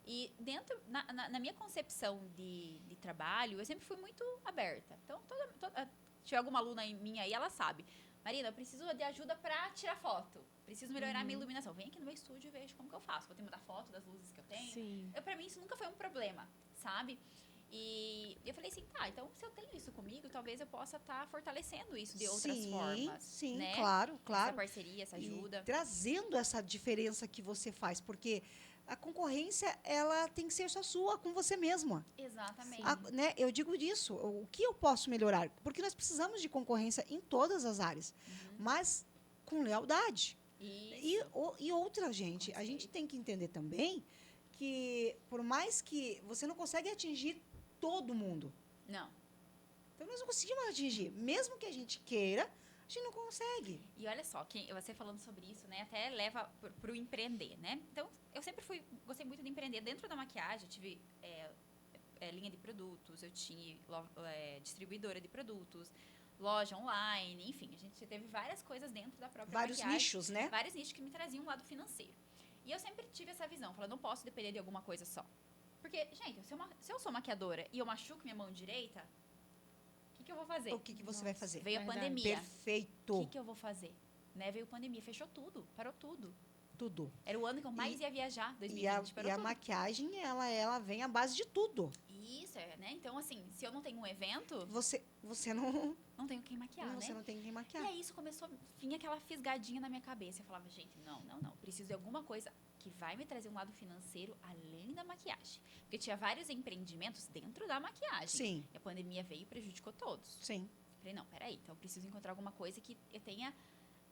E dentro, na minha concepção de trabalho, eu sempre fui muito aberta. Então, se tiver alguma aluna minha aí, ela sabe. Marina, eu preciso de ajuda pra tirar foto. Preciso melhorar minha iluminação. Vem aqui no meu estúdio e veja como que eu faço. Vou te mandar foto das luzes que eu tenho. Sim. Pra mim, isso nunca foi um problema, sabe? E eu falei assim, tá, então se eu tenho isso comigo, talvez eu possa estar fortalecendo isso de outras formas. Sim, né? claro. Essa parceria, essa E ajuda. trazendo essa diferença que você faz, porque a concorrência, ela tem que ser só sua, com você mesma. Exatamente. Né? Eu digo disso, o que eu posso melhorar? Porque nós precisamos de concorrência em todas as áreas, mas com lealdade. Isso. E outra, gente, a gente tem que entender também que, por mais que você não consegue atingir todo mundo. Não. Então, nós não conseguimos atingir. Mesmo que a gente queira, a gente não consegue. E olha só, você falando sobre isso, né, até leva pro empreender, né? Então, eu sempre gostei muito de empreender dentro da maquiagem. Eu tive linha de produtos, eu tinha distribuidora de produtos, loja online, enfim, a gente teve várias coisas dentro da própria Vários maquiagem. nichos, né? Vários nichos que me traziam um lado financeiro. E eu sempre tive essa visão, falando, não posso depender de alguma coisa só. Porque, gente, se eu sou maquiadora e eu machuco minha mão direita, o que eu vou fazer? O que você vai fazer? Veio a Verdade. pandemia. Perfeito. O que eu vou fazer? Né? Veio pandemia, fechou tudo, parou tudo. Tudo. Era o ano que eu mais ia viajar, 2020, E a maquiagem, ela vem à base de tudo. Isso, né? Então, assim, se eu não tenho um evento, Você não tenho quem maquiar, você né? não tem quem E maquiar. aí isso começou, vinha aquela fisgadinha na minha cabeça. Eu falava, gente, não. Preciso de alguma coisa que vai me trazer um lado financeiro além da maquiagem. Porque tinha vários empreendimentos dentro da maquiagem. Sim. E a pandemia veio e prejudicou todos. Sim. Falei, não, peraí, então eu preciso encontrar alguma coisa que eu tenha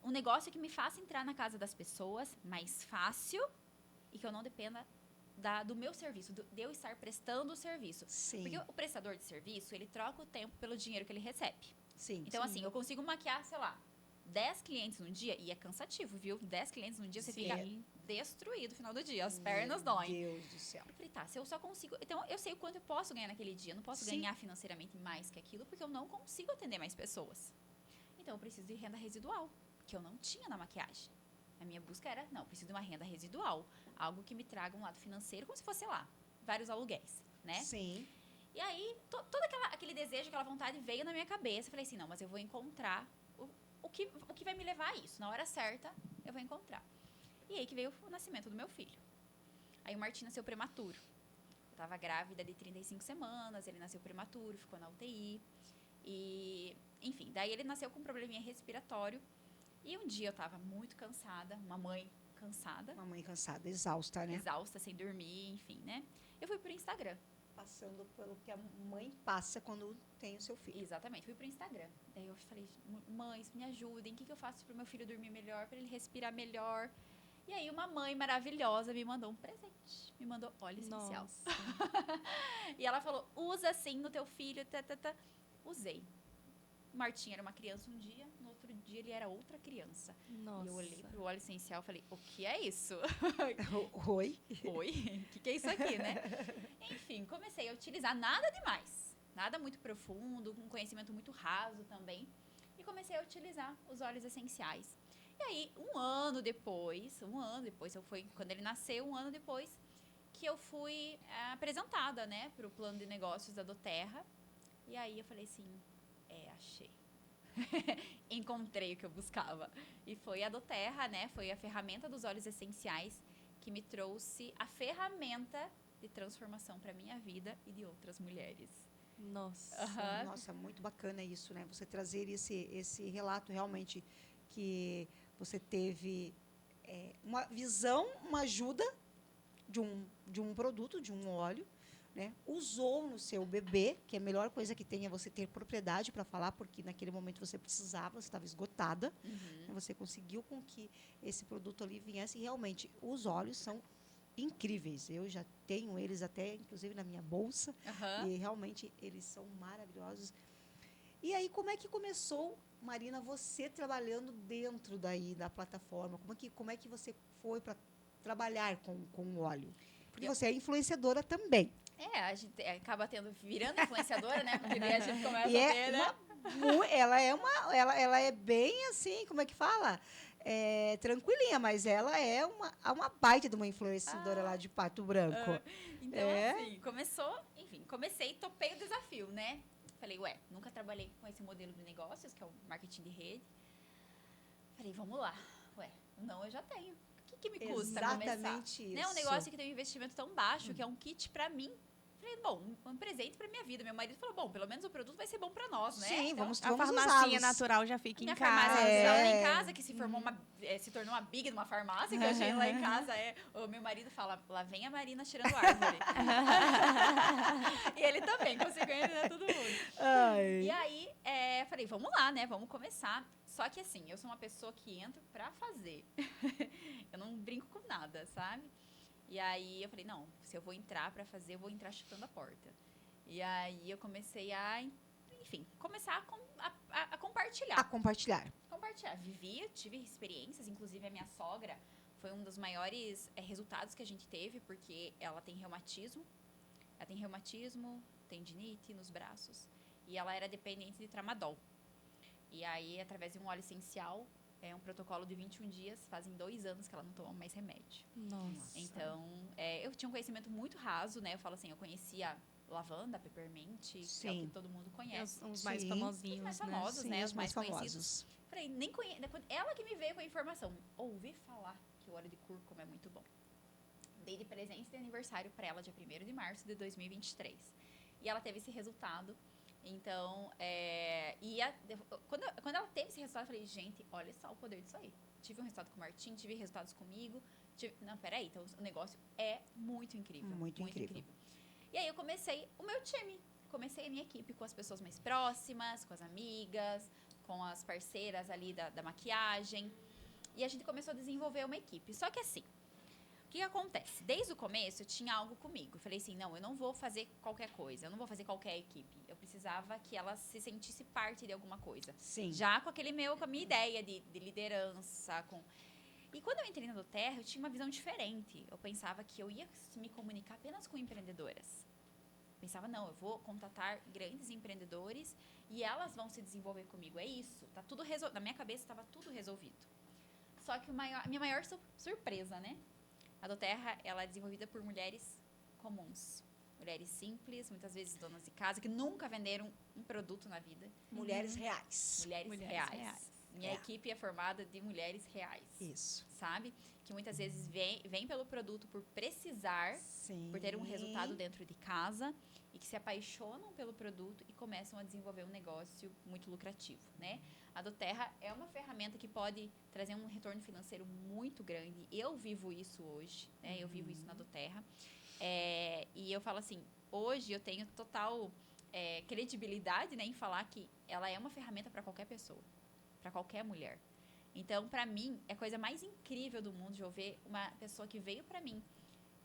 um negócio que me faça entrar na casa das pessoas mais fácil e que eu não dependa do meu serviço, de eu estar prestando o serviço. Sim. Porque o prestador de serviço, ele troca o tempo pelo dinheiro que ele recebe. Sim. Então, assim, eu consigo maquiar, sei lá, 10 clientes num dia, e é cansativo, viu? 10 clientes num dia, você fica destruído no final do dia, as pernas doem. Meu Deus do céu. Eu falei, tá, se eu só consigo... Então, eu sei o quanto eu posso ganhar naquele dia. Eu não posso ganhar financeiramente mais que aquilo, porque eu não consigo atender mais pessoas. Então, eu preciso de renda residual, que eu não tinha na maquiagem. A minha busca era, não, eu preciso de uma renda residual. Algo que me traga um lado financeiro, como se fosse, sei lá, vários aluguéis, né? Sim. E aí, todo aquele desejo, aquela vontade veio na minha cabeça. Eu falei assim, não, mas eu vou encontrar o que vai me levar a isso. Na hora certa, eu vou encontrar. E aí que veio o nascimento do meu filho. Aí o Martim nasceu prematuro. Eu estava grávida de 35 semanas, ele nasceu prematuro, ficou na UTI. E, enfim, daí ele nasceu com um probleminha respiratório. E um dia eu estava muito cansada, uma mãe cansada. Uma mãe cansada, exausta, né? Exausta, sem dormir, enfim, né? Eu fui pro Instagram. Passando pelo que a mãe passa quando tem o seu filho. Exatamente, fui pro Instagram. Daí eu falei, mães, me ajudem, o que eu faço pro meu filho dormir melhor, para ele respirar melhor? E aí uma mãe maravilhosa me mandou um presente, me mandou óleo essencial. E ela falou, usa assim no teu filho, Usei. O Martim era uma criança um dia, no outro dia ele era outra criança. Nossa. E eu olhei pro óleo essencial e falei, o que é isso? Oi? Oi? O que é isso aqui, né? Enfim, comecei a utilizar nada demais. Nada muito profundo, um conhecimento muito raso também. E comecei a utilizar os óleos essenciais. E aí, um ano depois, quando ele nasceu, um ano depois, que eu fui apresentada, né, para o plano de negócios da Doterra. E aí eu falei assim, achei. Encontrei o que eu buscava. E foi a Doterra, né, foi a ferramenta dos óleos essenciais que me trouxe a ferramenta de transformação para minha vida e de outras mulheres. Nossa. Nossa, muito bacana isso, né? Você trazer esse relato realmente que você teve uma visão, uma ajuda de um produto, de um óleo, né? Usou no seu bebê, que a melhor coisa que tem é você ter propriedade para falar, porque naquele momento você precisava, você estava esgotada. Uhum. Você conseguiu com que esse produto ali viesse. E realmente, os óleos são incríveis. Eu já tenho eles até, inclusive, na minha bolsa. Uhum. E realmente eles são maravilhosos. E aí, como é que começou Marina, você trabalhando dentro daí da plataforma, como é que você foi para trabalhar com o óleo? Porque você é influenciadora também. A gente acaba virando influenciadora, né? Porque daí a gente começa E a ver, né? ela é bem assim, como é que fala? Tranquilinha, mas ela é uma baita de uma influenciadora lá de Pato Branco. Então, assim, comecei e topei o desafio, né? Falei, nunca trabalhei com esse modelo de negócios, que é o marketing de rede. Falei, vamos lá. Não, eu já tenho. O que me custa começar? Exatamente isso. Né? Um negócio que tem um investimento tão baixo, que é um kit pra mim. Falei, bom, um presente pra minha vida. Meu marido falou, bom, pelo menos o produto vai ser bom pra nós, né? Sim, então, vamos A farmacinha usá-los. natural já fica em minha casa. farmácia natural lá em casa, que se tornou uma big numa farmácia, que eu achei lá em casa. O meu marido fala, lá vem a Marina tirando árvore. E ele também, consequentemente, né, todo mundo. Ai. E aí, falei, vamos lá, né? Vamos começar. Só que assim, eu sou uma pessoa que entro pra fazer. Eu não brinco com nada, sabe? E aí eu falei, não, se eu vou entrar pra fazer, eu vou entrar chutando a porta. E aí eu comecei começar a compartilhar. A compartilhar. Tive experiências, inclusive a minha sogra foi um dos maiores resultados que a gente teve, porque ela tem reumatismo, tendinite nos braços, e ela era dependente de tramadol. E aí, através de um óleo essencial, um protocolo de 21 dias, fazem 2 anos que ela não toma mais remédio. Nossa. Então, eu tinha um conhecimento muito raso, né? Eu falo assim, eu conhecia lavanda, peppermint, que é o que todo mundo conhece. Os mais Sim. famosinhos, Os mais né? famosos, Sim, né? os mais conhecidos. famosos. Falei, ela que me veio com a informação. Ouvi falar que o óleo de cúrcuma é muito bom. Dei de presente de aniversário para ela, dia 1º de março de 2023. E ela teve esse resultado. Então, quando ela teve esse resultado, eu falei, gente, olha só o poder disso aí. Tive um resultado com o Martim, tive resultados comigo. Não, peraí, então o negócio é muito incrível. Muito incrível. E aí eu comecei o meu time. Comecei a minha equipe com as pessoas mais próximas, com as amigas, com as parceiras ali da maquiagem. E a gente começou a desenvolver uma equipe. Só que assim, o que acontece? Desde o começo, eu tinha algo comigo. Eu falei assim, não, eu não vou fazer qualquer coisa. Eu não vou fazer qualquer equipe. Eu precisava que ela se sentisse parte de alguma coisa. Sim. Já com a minha ideia de liderança. E quando eu entrei na doTERRA, eu tinha uma visão diferente. Eu pensava que eu ia me comunicar apenas com empreendedoras. Pensava, não, eu vou contatar grandes empreendedores e elas vão se desenvolver comigo. É isso. Tá tudo na minha cabeça estava tudo resolvido. Só que a minha maior surpresa, né? A doTERRA, ela é desenvolvida por mulheres comuns. Mulheres simples, muitas vezes donas de casa, que nunca venderam um produto na vida. Mulheres reais. Mulheres reais. Minha equipe é formada de mulheres reais. Isso. Sabe? Que muitas vezes vem pelo produto por precisar, Sim. por ter um resultado dentro de casa e que se apaixonam pelo produto e começam a desenvolver um negócio muito lucrativo, né? A doTERRA é uma ferramenta que pode trazer um retorno financeiro muito grande. Eu vivo isso hoje, né? Eu vivo isso na doTERRA. E eu falo assim, hoje eu tenho total credibilidade, né, em falar que ela é uma ferramenta para qualquer pessoa, para qualquer mulher. Então, para mim, é a coisa mais incrível do mundo de eu ver uma pessoa que veio para mim,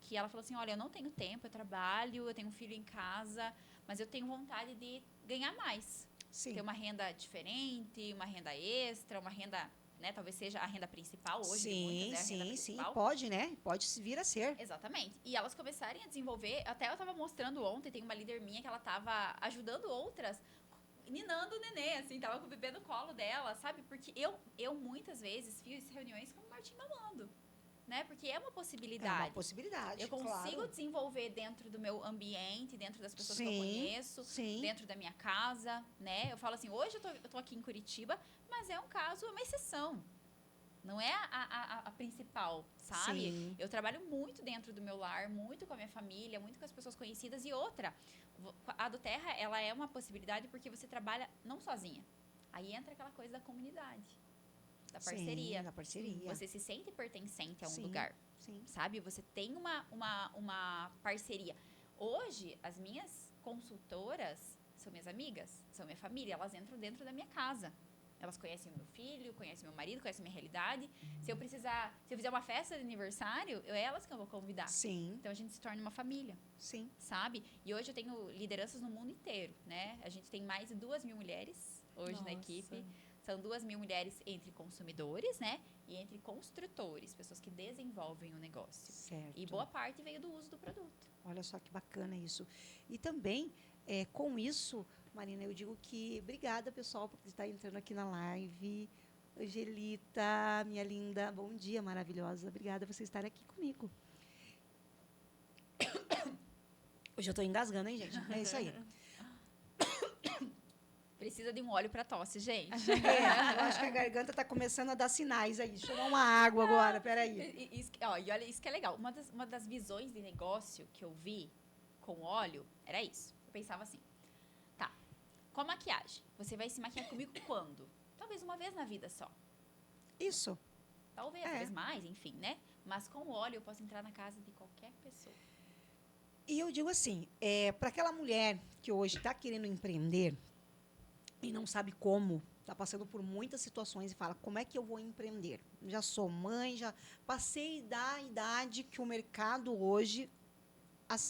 que ela falou assim, olha, eu não tenho tempo, eu trabalho, eu tenho um filho em casa, mas eu tenho vontade de ganhar mais. Sim. Ter uma renda diferente, uma renda extra, uma renda, né, talvez seja a renda principal hoje de muitas, né, a renda principal. Pode, né? Pode vir a ser. Exatamente. E elas começarem a desenvolver, até eu estava mostrando ontem, tem uma líder minha que ela estava ajudando outras, ninando o nenê, assim, tava com o bebê no colo dela, sabe? Porque eu muitas vezes fiz reuniões com o Martim mamando, né? Porque é uma possibilidade. É uma possibilidade, eu consigo claro. desenvolver dentro do meu ambiente, dentro das pessoas que eu conheço, dentro da minha casa, né? Eu falo assim, hoje eu tô aqui em Curitiba, mas é um caso, é uma exceção. Não é a principal, sabe? Sim. Eu trabalho muito dentro do meu lar, muito com a minha família, muito com as pessoas conhecidas. E outra, a doTERRA, ela é uma possibilidade porque você trabalha não sozinha. Aí entra aquela coisa da comunidade, da parceria. Sim, da parceria. Você se sente pertencente a um lugar, sabe? Você tem uma parceria. Hoje, as minhas consultoras são minhas amigas, são minha família. Elas entram dentro da minha casa. Elas conhecem o meu filho, conhecem meu marido, conhecem a minha realidade. Se eu fizer uma festa de aniversário, é elas que eu vou convidar. Sim. Então, a gente se torna uma família. Sim. Sabe? E hoje eu tenho lideranças no mundo inteiro, né? A gente tem mais de 2.000 mulheres hoje na equipe. São 2.000 mulheres entre consumidores, né? E entre construtores, pessoas que desenvolvem o negócio. Certo. E boa parte veio do uso do produto. Olha só que bacana isso. E também, com isso, Marina, eu digo que obrigada, pessoal, por estar entrando aqui na live. Angelita, minha linda, bom dia, maravilhosa. Obrigada por você estar aqui comigo. Hoje eu estou engasgando, hein, gente? É isso aí. Precisa de um óleo para tosse, gente. Eu acho que a garganta está começando a dar sinais aí. Deixa eu tomar uma água agora, peraí. E olha, isso que é legal. Uma das visões de negócio que eu vi com óleo era isso. Eu pensava assim, tá, com a maquiagem, você vai se maquiar comigo quando? Talvez uma vez na vida só. Isso. Talvez mais, enfim, né? Mas com o óleo eu posso entrar na casa de qualquer pessoa. E eu digo assim, para aquela mulher que hoje está querendo empreender e não sabe como, está passando por muitas situações e fala, como é que eu vou empreender? Já sou mãe, já passei da idade que o mercado hoje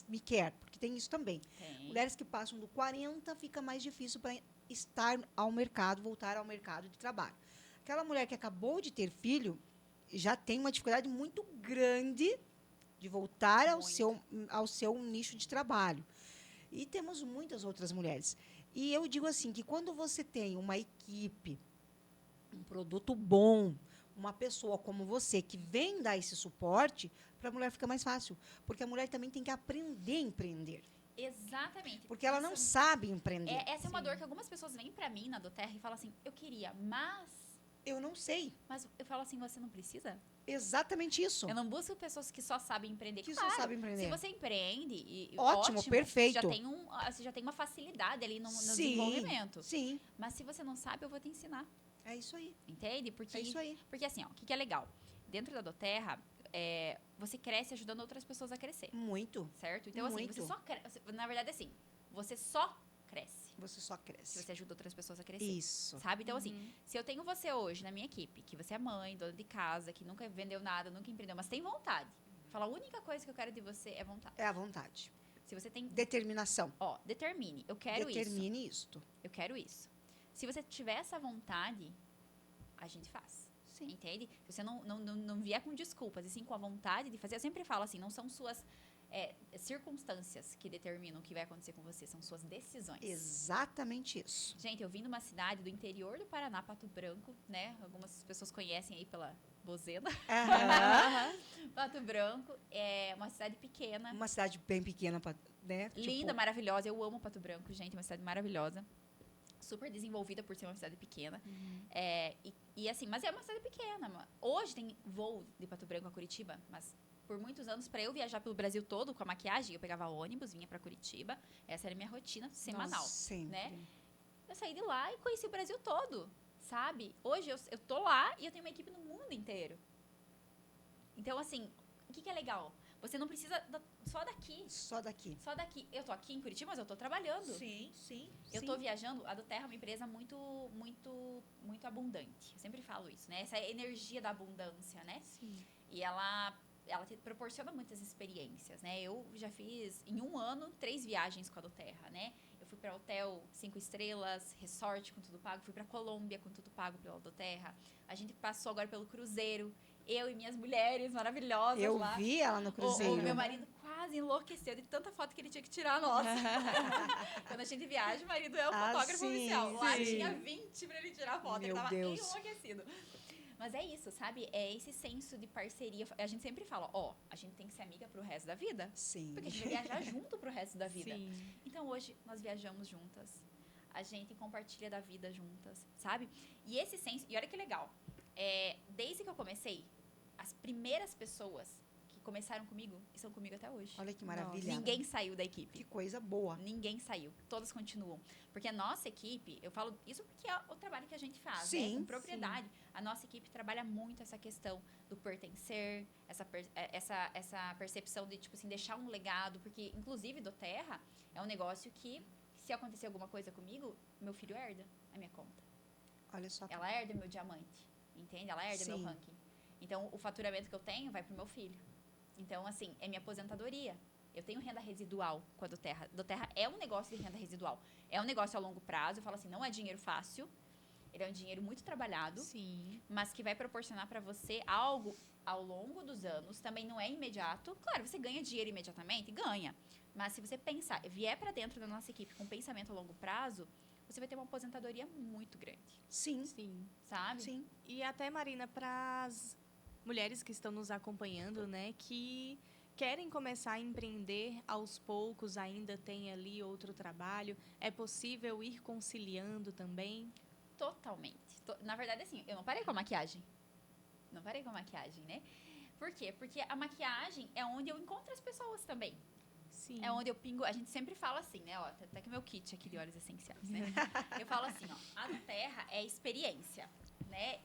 me quer, porque tem isso também. Tem. Mulheres que passam do 40, fica mais difícil para estar ao mercado, voltar ao mercado de trabalho. Aquela mulher que acabou de ter filho já tem uma dificuldade muito grande de voltar ao seu nicho de trabalho. E temos muitas outras mulheres. E eu digo assim, que quando você tem uma equipe, um produto bom, uma pessoa como você que vem dar esse suporte, para a mulher fica mais fácil. Porque a mulher também tem que aprender a empreender. Exatamente. Porque ela não sabe empreender. Essa é uma dor que algumas pessoas vêm pra mim na Doterra e falam assim, eu queria, mas Eu não sei. eu falo assim, você não precisa? Exatamente isso. Eu não busco pessoas que só sabem empreender. Que Claro, só sabe empreender. se você empreende, Ótimo, perfeito. Você já tem uma facilidade ali no Sim, desenvolvimento. Sim, Mas se você não sabe, eu vou te ensinar. é isso aí. Entende? Porque, É isso aí. porque assim, ó, o que é legal? Dentro da Doterra, você cresce ajudando outras pessoas a crescer. Muito. Certo? Então, assim, Muito. você só cresce. Na verdade, assim, você só cresce Você só se cresce. você ajuda outras pessoas a crescer. Isso. Sabe? Então, assim, se eu tenho você hoje na minha equipe, que você é mãe, dona de casa, que nunca vendeu nada, nunca empreendeu, mas tem vontade. Fala, a única coisa que eu quero de você é vontade. É a vontade. Se você tem. Determinação. Ó, determine. Eu quero isso. Determine isto. Eu quero isso. Se você tiver essa vontade, a gente faz. Sim. Entende? Se você não vier com desculpas, e sim com a vontade de fazer, eu sempre falo assim, não são suas circunstâncias que determinam o que vai acontecer com você, são suas decisões. Exatamente isso. Gente, eu vim de uma cidade do interior do Paraná, Pato Branco, né? Algumas pessoas conhecem aí pela Bozena. Aham. Pato Branco é uma cidade pequena, Uma cidade bem pequena, né? linda, maravilhosa. Eu amo Pato Branco, gente, é uma cidade maravilhosa. Super desenvolvida por ser uma cidade pequena. Assim, mas é uma cidade pequena. Hoje tem voo de Pato Branco a Curitiba, mas por muitos anos, para eu viajar pelo Brasil todo com a maquiagem, eu pegava ônibus, vinha para Curitiba. Essa era a minha rotina semanal. Nossa, sempre. Né? Eu saí de lá e conheci o Brasil todo, sabe? Hoje eu tô lá e eu tenho uma equipe no mundo inteiro. Então, assim, o que é legal? Você não precisa só daqui. Só daqui. Só daqui. Eu tô aqui em Curitiba, mas eu tô trabalhando. Sim. Eu tô viajando. A Doterra é uma empresa muito, muito, muito abundante. Eu sempre falo isso, né? Essa energia da abundância, né? Sim. E ela te proporciona muitas experiências, né? Eu já fiz, em um ano, 3 viagens com a Doterra, né? Eu fui para hotel 5 estrelas, resort com tudo pago. Fui para Colômbia com tudo pago pela Doterra. A gente passou agora pelo cruzeiro. Eu e minhas mulheres maravilhosas Eu lá. vi ela no cruzeiro. O meu marido quase enlouqueceu de tanta foto que ele tinha que tirar a nossa. Quando a gente viaja, o marido é o fotógrafo sim, oficial. Lá sim. tinha 20 pra ele tirar a foto. Ele Meu tava Deus. enlouquecido. Mas é isso, sabe? É esse senso de parceria. A gente sempre fala, a gente tem que ser amiga pro resto da vida. Sim. Porque a gente vai viajar junto pro resto da vida. Sim. Então hoje nós viajamos juntas. A gente compartilha da vida juntas, sabe? E esse senso, e olha que legal. Desde que eu comecei, as primeiras pessoas que começaram comigo estão comigo até hoje. Olha que maravilha. Ninguém saiu da equipe. Que coisa boa. Ninguém saiu. Todas continuam. Porque a nossa equipe, eu falo isso porque é o trabalho que a gente faz, Sim, né? Com propriedade. A nossa equipe trabalha muito essa questão do pertencer, essa percepção de, tipo assim, deixar um legado. Porque, inclusive, Doterra é um negócio que, se acontecer alguma coisa comigo, meu filho herda a minha conta. Olha só. Ela herda meu diamante. Entende? Ela herda meu Sim. ranking. Então, o faturamento que eu tenho vai pro meu filho. Então, assim, é minha aposentadoria. Eu tenho renda residual com a Doterra. Doterra é um negócio de renda residual. É um negócio a longo prazo. Eu falo assim, não é dinheiro fácil. Ele é um dinheiro muito trabalhado, Sim. mas que vai proporcionar para você algo ao longo dos anos. Também não é imediato. Claro, você ganha dinheiro imediatamente? Ganha. Mas se você pensar, vier para dentro da nossa equipe com pensamento a longo prazo, você vai ter uma aposentadoria muito grande, Sim, Sim. sabe? sim. E até, Marina, para as mulheres que estão nos acompanhando, né, que querem começar a empreender aos poucos, ainda tem ali outro trabalho, é possível ir conciliando também? Totalmente. Na verdade, assim, eu não parei com a maquiagem. Não parei com a maquiagem, né? Por quê? Porque a maquiagem é onde eu encontro as pessoas também. Sim. É onde eu pingo. A gente sempre fala assim, né? Ó, até que meu kit aqui de óleos essenciais, né? Eu falo assim, ó. A do Terra é experiência, né?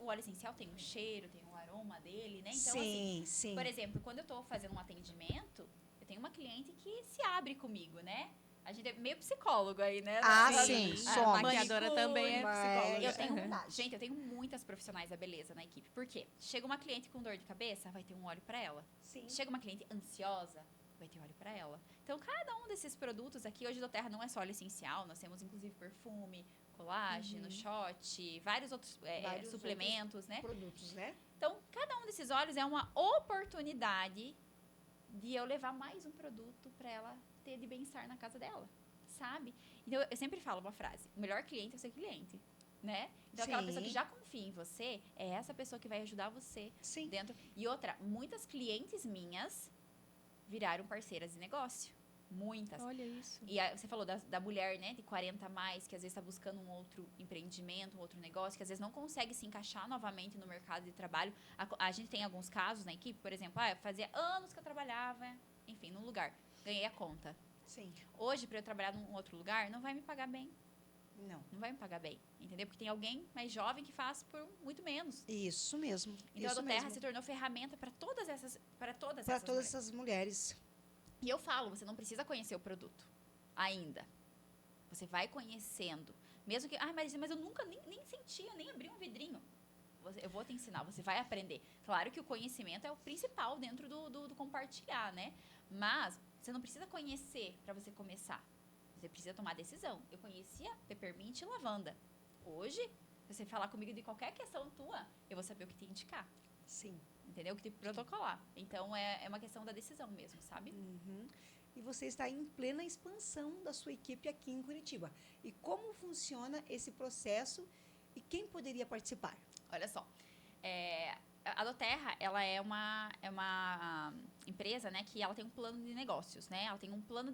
O óleo essencial tem um cheiro, tem um aroma dele, né? Então, assim, Sim. por exemplo, quando eu tô fazendo um atendimento, eu tenho uma cliente que se abre comigo, né? A gente é meio psicólogo aí, né? Ah, Nós- sim, a somos. Maquiadora também é Mas psicóloga. eu tenho, verdade. gente, eu tenho muitas profissionais da beleza na equipe. Por quê? Chega uma cliente com dor de cabeça, vai ter um óleo pra ela. Sim. Chega uma cliente ansiosa, vai ter óleo pra ela. Então, cada um desses produtos aqui, hoje do Terra não é só óleo essencial, nós temos inclusive perfume, colágeno, shot, vários outros Vários suplementos, né? Produtos, né? Então, cada um desses óleos é uma oportunidade de eu levar mais um produto pra ela ter de bem-estar na casa dela, sabe? Então, eu sempre falo uma frase: o melhor cliente é o seu cliente, né? Então, aquela Sim. pessoa que já confia em você é essa pessoa que vai ajudar você Sim. dentro. E outra, muitas clientes minhas viraram parceiras de negócio. Muitas. Olha isso. E aí, você falou da mulher, né, de 40 a mais, que às vezes está buscando um outro empreendimento, um outro negócio, que às vezes não consegue se encaixar novamente no mercado de trabalho. A gente tem alguns casos na equipe, por exemplo, fazia anos que eu trabalhava, enfim, num lugar. Ganhei a conta. Sim. Hoje, para eu trabalhar num outro lugar, não vai me pagar bem. Não. Não vai me pagar bem, entendeu? Porque tem alguém mais jovem que faz por muito menos. Isso mesmo. Então, isso a do Terra mesmo. se tornou ferramenta para todas essas Para todas mulheres. essas mulheres. E eu falo, você não precisa conhecer o produto ainda. Você vai conhecendo. Mesmo que, mas eu nunca nem senti, eu nem abri um vidrinho. Eu vou te ensinar, você vai aprender. Claro que o conhecimento é o principal dentro do compartilhar, né? Mas você não precisa conhecer para você começar. Você precisa tomar decisão. Eu conhecia peppermint e lavanda. Hoje, se você falar comigo de qualquer questão tua, eu vou saber o que te indicar. Sim. Entendeu? O que te protocolar. Então, é uma questão da decisão mesmo, sabe? Uhum. E você está em plena expansão da sua equipe aqui em Curitiba. E como funciona esse processo e quem poderia participar? Olha só, a Doterra, ela é uma empresa, né, que ela tem um plano de negócios, né? Ela tem um plano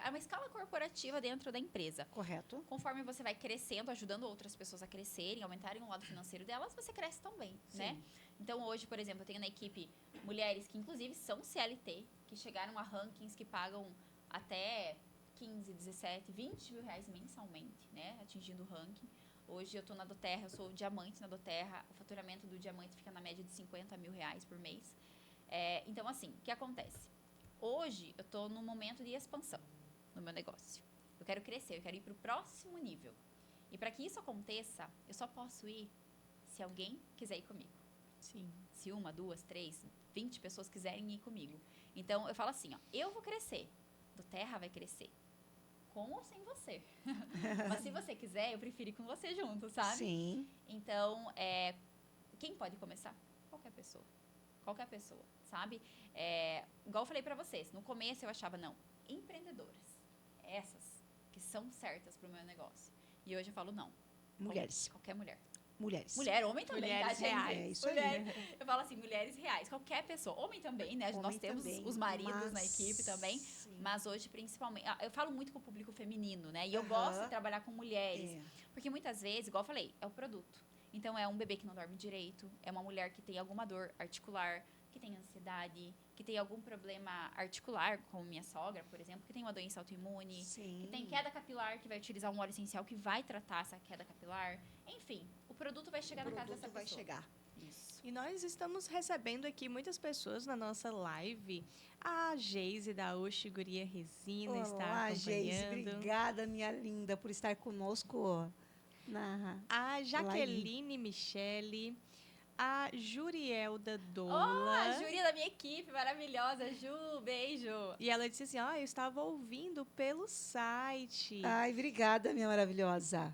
uma escala corporativa dentro da empresa. Correto? Conforme você vai crescendo, ajudando outras pessoas a crescerem, aumentarem o lado financeiro delas, você cresce também, né? Então, hoje, por exemplo, eu tenho na equipe mulheres que, inclusive, são CLT, que chegaram a rankings que pagam até 15, 17, 20 mil reais mensalmente, né? Atingindo o ranking. Hoje eu estou na Doterra, eu sou diamante na Doterra. O faturamento do diamante fica na média de 50 mil reais por mês. Então, assim, o que acontece? Hoje eu estou num momento de expansão no meu negócio. Eu quero crescer, eu quero ir para o próximo nível. E para que isso aconteça, eu só posso ir se alguém quiser ir comigo. Sim. Se 1, 2, 3, 20 pessoas quiserem ir comigo. Então, eu falo assim, ó, eu vou crescer, Doterra vai crescer. Com ou sem você. Mas se você quiser, eu prefiro ir com você junto, sabe? Sim. Então, quem pode começar? Qualquer pessoa. Qualquer pessoa, sabe? Igual eu falei pra vocês, no começo eu achava, não, empreendedoras. Essas que são certas pro meu negócio. E hoje eu falo, não. Mulheres. Qualquer mulher. Mulheres. Mulher, homem também, Mulheres tá, gente? reais. É isso Mulher, aí. eu falo assim, mulheres reais. Qualquer pessoa. Homem também, né? Homem Nós temos também, os maridos na mas- equipe também. Sim. Mas hoje, principalmente... Eu falo muito com o público feminino, né? E eu Aham. gosto de trabalhar com mulheres. É. Porque muitas vezes, igual eu falei, é o produto. Então, é um bebê que não dorme direito. É uma mulher que tem alguma dor articular, que tem ansiedade, que tem algum problema articular, como minha sogra, por exemplo, que tem uma doença autoimune. Sim. Que tem queda capilar, que vai utilizar um óleo essencial que vai tratar essa queda capilar. Enfim, o produto vai chegar O na casa produto dessa vai pessoa. chegar. Isso. E nós estamos recebendo aqui muitas pessoas na nossa live. A Geise da Oxiguria Resina está Olá, Geise. acompanhando. Obrigada, minha linda, por estar conosco na A Jaqueline Michele, a Jurielda Oh, Doula. a Júlia da minha equipe, maravilhosa. Ju, beijo. E ela disse assim, eu estava ouvindo pelo site. Ai, obrigada, minha maravilhosa.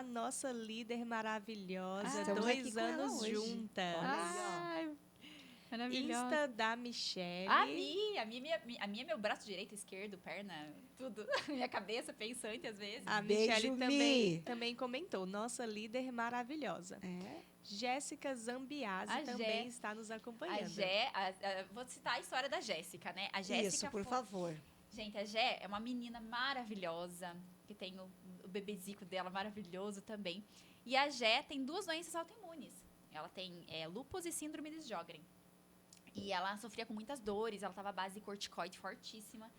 Nossa líder maravilhosa, Estamos aqui 2 com ela anos hoje. juntas. Olha aí, ó. Ai, maravilhosa. Insta da Michelle. A minha é meu braço direito, esquerdo, perna, tudo. Minha cabeça pensante às vezes. A Beijo, Michelle Mi. também comentou, nossa líder maravilhosa. Jéssica Zambiasi A também Jé- está nos A acompanhando. Gé, vou citar a história da Jéssica, né? A Jéssica Isso, por favor. Gente, a Gé é uma menina maravilhosa, que tem o bebezico dela maravilhoso também. E a Gé tem 2 doenças autoimunes. Ela tem lúpus e síndrome de Sjögren. E ela sofria com muitas dores, ela estava à base de corticoide fortíssima.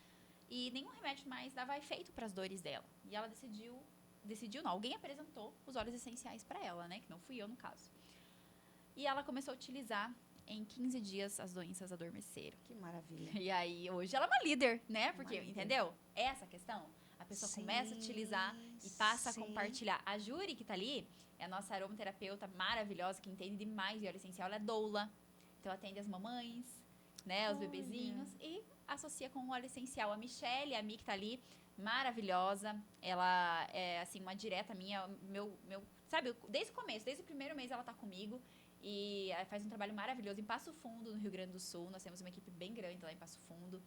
E nenhum remédio mais dava efeito para as dores dela. E ela decidiu não, alguém apresentou os óleos essenciais para ela, né? Que não fui eu no caso. E ela começou a utilizar, em 15 dias as doenças adormeceram. Que maravilha. E aí, hoje ela é uma líder, né? Porque, líder. entendeu? Essa questão. A pessoa começa a utilizar e passa a compartilhar. A Júri, que tá ali, é a nossa aromaterapeuta maravilhosa, que entende demais de óleo essencial. Ela é doula. Então, atende as mamães, né? Os bebezinhos. E associa com o óleo essencial. A Michelle, a Mi, que tá ali, maravilhosa. Ela é, assim, uma direta minha. Sabe, desde o começo, desde o primeiro mês ela tá comigo. E faz um trabalho maravilhoso em Passo Fundo, no Rio Grande do Sul. Nós temos uma equipe bem grande lá em Passo Fundo.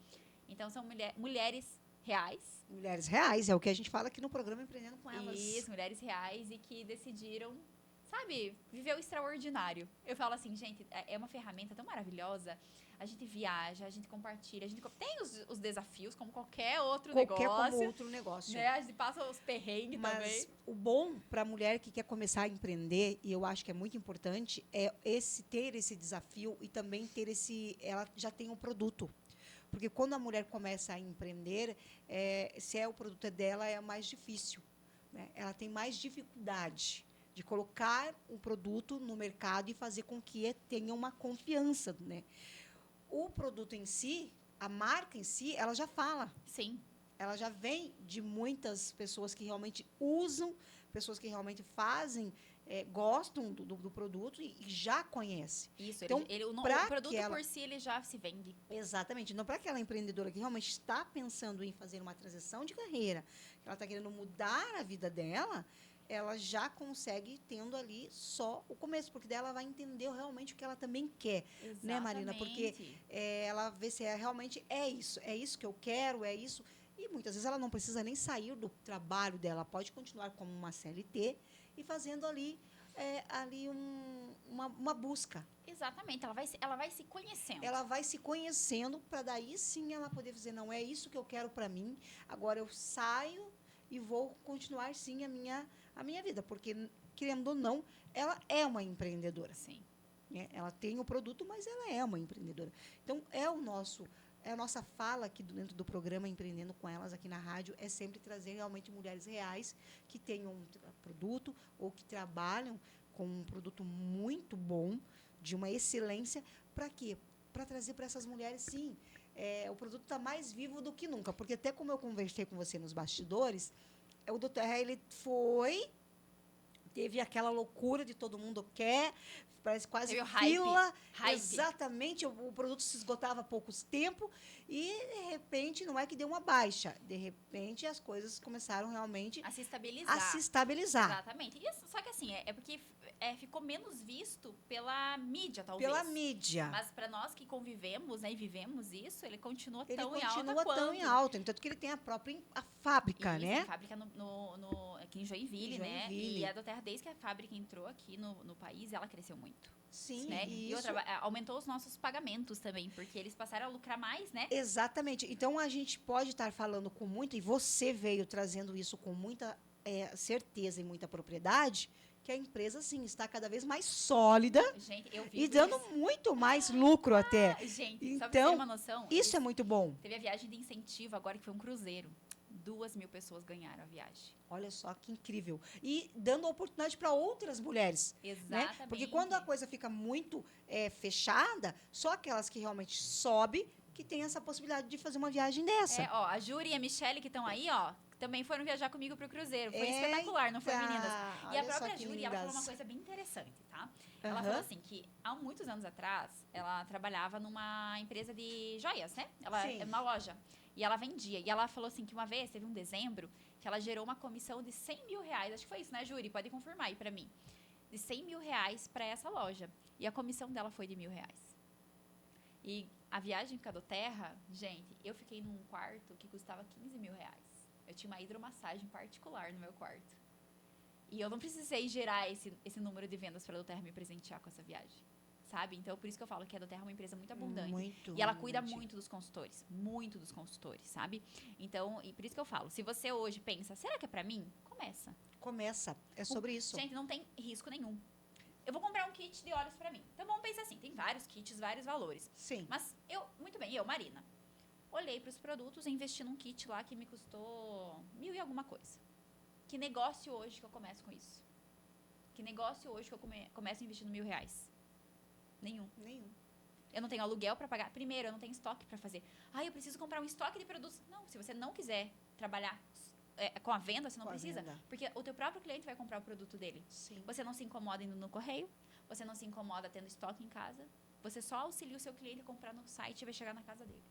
Então, são mulheres reais. Mulheres reais, é o que a gente fala aqui no programa Empreendendo com Elas. Isso, mulheres reais e que decidiram, sabe, viver o extraordinário. Eu falo assim, gente, é uma ferramenta tão maravilhosa. A gente viaja, a gente compartilha, a gente tem os desafios, como qualquer outro negócio. Como outro negócio. Né? A gente passa os perrengues Mas também. o bom para a mulher que quer começar a empreender, e eu acho que é muito importante, é ter esse desafio e também ter ela já tem um produto. Porque quando a mulher começa a empreender, se o produto é dela, é mais difícil. Né? Ela tem mais dificuldade de colocar um produto no mercado e fazer com que tenha uma confiança. Né? O produto em si, a marca em si, ela já fala. Sim. Ela já vem de muitas pessoas que realmente usam, pessoas que realmente fazem, gostam do produto e já conhecem. Isso, então, o produto por si ele já se vende. Exatamente. Então, para aquela empreendedora que realmente está pensando em fazer uma transição de carreira, que ela está querendo mudar a vida dela, ela já consegue tendo ali só o começo, porque daí ela vai entender realmente o que ela também quer, Exatamente. né, Marina? Porque ela vê se realmente é isso que eu quero, é isso. E muitas vezes ela não precisa nem sair do trabalho dela, pode continuar como uma CLT e fazendo ali, uma busca. Exatamente, ela vai se conhecendo. Ela vai se conhecendo para daí sim ela poder dizer, não, é isso que eu quero para mim, agora eu saio e vou continuar sim a minha vida, porque, querendo ou não, ela é uma empreendedora. Sim. Né? Ela tem o produto, mas ela é uma empreendedora. Então, é a nossa fala aqui dentro do programa Empreendendo com Elas, aqui na rádio, é sempre trazer realmente mulheres reais que tenham um produto ou que trabalham com um produto muito bom, de uma excelência. Para quê? Para trazer para essas mulheres, sim, o produto está mais vivo do que nunca. Porque até como eu conversei com você nos bastidores, o Dr. ele teve aquela loucura de todo mundo quer, parece quase fila. Hype. Exatamente, o produto se esgotava há poucos tempo e, de repente, não é que deu uma baixa. De repente, as coisas começaram realmente a se estabilizar. Exatamente. Só que assim, porque ficou menos visto pela mídia, talvez. Pela mídia. Mas para nós que convivemos, né, e vivemos isso, ele continua tão em alta. Ele continua tão em alta, tanto que ele tem a fábrica, isso, né? A fábrica aqui em Joinville, né? E a Doterra, desde que a fábrica entrou aqui no país, ela cresceu muito. Sim, né? isso. E aumentou os nossos pagamentos também, porque eles passaram a lucrar mais, né? Exatamente. Então, a gente pode estar falando com muito, e você veio trazendo isso com muita certeza e muita propriedade, que a empresa, sim, está cada vez mais sólida. Gente, eu vi e dando isso. muito mais lucro até. Gente, então, só pra você ter uma noção, isso é muito bom. Teve a viagem de incentivo agora, que foi um cruzeiro. 2.000 pessoas ganharam a viagem. Olha só que incrível. E dando oportunidade para outras mulheres. Exatamente. Né? Porque quando a coisa fica muito fechada, só aquelas que realmente sobem que tem essa possibilidade de fazer uma viagem dessa. A Júri e a Michelle que estão aí, também foram viajar comigo pro cruzeiro. Foi espetacular, não foi, meninas? E a Olha só própria que Júlia, ela falou uma lindas. coisa bem interessante, tá? Ela Aham. falou assim que há muitos anos atrás, ela trabalhava numa empresa de joias, né? Ela Sim. é uma loja. E ela vendia. E ela falou assim que uma vez, teve um dezembro, que ela gerou uma comissão de 100 mil reais. Acho que foi isso, né, Júri? Pode confirmar aí pra mim. De 100 mil reais pra essa loja. E a comissão dela foi de R$1.000. E a viagem para a Terra, gente, eu fiquei num quarto que custava 15 mil reais. Eu tinha uma hidromassagem particular no meu quarto. E eu não precisei gerar esse número de vendas para a Terra me presentear com essa viagem. Sabe? Então, por isso que eu falo que a Terra é uma empresa muito abundante. Muito. E ela cuida muito dos consultores, sabe? Então, e por isso que eu falo, se você hoje pensa, será que é pra mim? Começa. Começa. É sobre isso. Gente, não tem risco nenhum. Eu vou comprar um kit de óleos pra mim. Então, vamos pensar assim, tem vários kits, vários valores. Sim. Mas muito bem, Marina, olhei pros produtos e investi num kit lá que me custou 1.000 e alguma coisa. Que negócio hoje que eu começo com isso? Que negócio hoje que eu começo investindo R$1.000? Nenhum. Eu não tenho aluguel para pagar. Primeiro, eu não tenho estoque para fazer. Eu preciso comprar um estoque de produtos. Não, se você não quiser trabalhar com a venda, você não precisa. Porque o teu próprio cliente vai comprar o produto dele. Sim. Você não se incomoda indo no correio. Você não se incomoda tendo estoque em casa. Você só auxilia o seu cliente a comprar no site e vai chegar na casa dele.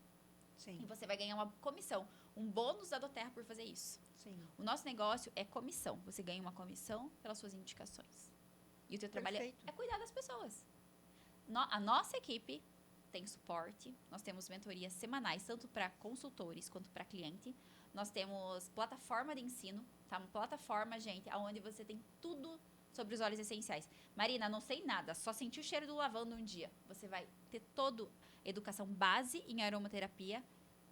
Sim. E você vai ganhar uma comissão. Um bônus da Doterra por fazer isso. Sim. O nosso negócio é comissão. Você ganha uma comissão pelas suas indicações. E o teu trabalho é cuidar das pessoas. A nossa equipe tem suporte, nós temos mentorias semanais, tanto para consultores quanto para cliente. Nós temos plataforma de ensino, tá? Uma plataforma, gente, onde você tem tudo sobre os óleos essenciais. Marina, não sei nada, só senti o cheiro do lavanda um dia. Você vai ter toda educação base em aromaterapia,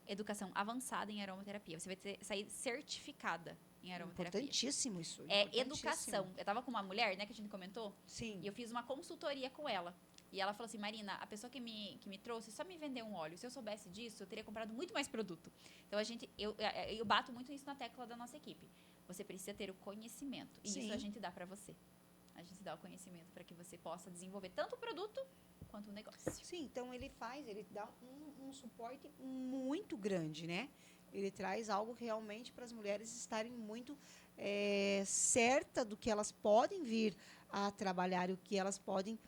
educação avançada em aromaterapia. Você vai sair certificada em aromaterapia. Importantíssimo isso. É educação. Eu tava com uma mulher, né, que a gente comentou. Sim. E eu fiz uma consultoria com ela. E ela falou assim, Marina, a pessoa que me trouxe só me vendeu um óleo. Se eu soubesse disso, eu teria comprado muito mais produto. Então, eu bato muito isso na tecla da nossa equipe. Você precisa ter o conhecimento. E isso a gente dá para você. A gente dá o conhecimento para que você possa desenvolver tanto o produto quanto o negócio. Sim, então ele dá um suporte muito grande, né? Ele traz algo realmente para as mulheres estarem muito certa do que elas podem vir a trabalhar e o que elas podem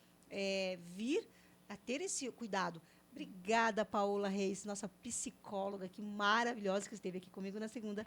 vir a ter esse cuidado. Obrigada, Paola Reis, nossa psicóloga, que maravilhosa, que esteve aqui comigo na segunda.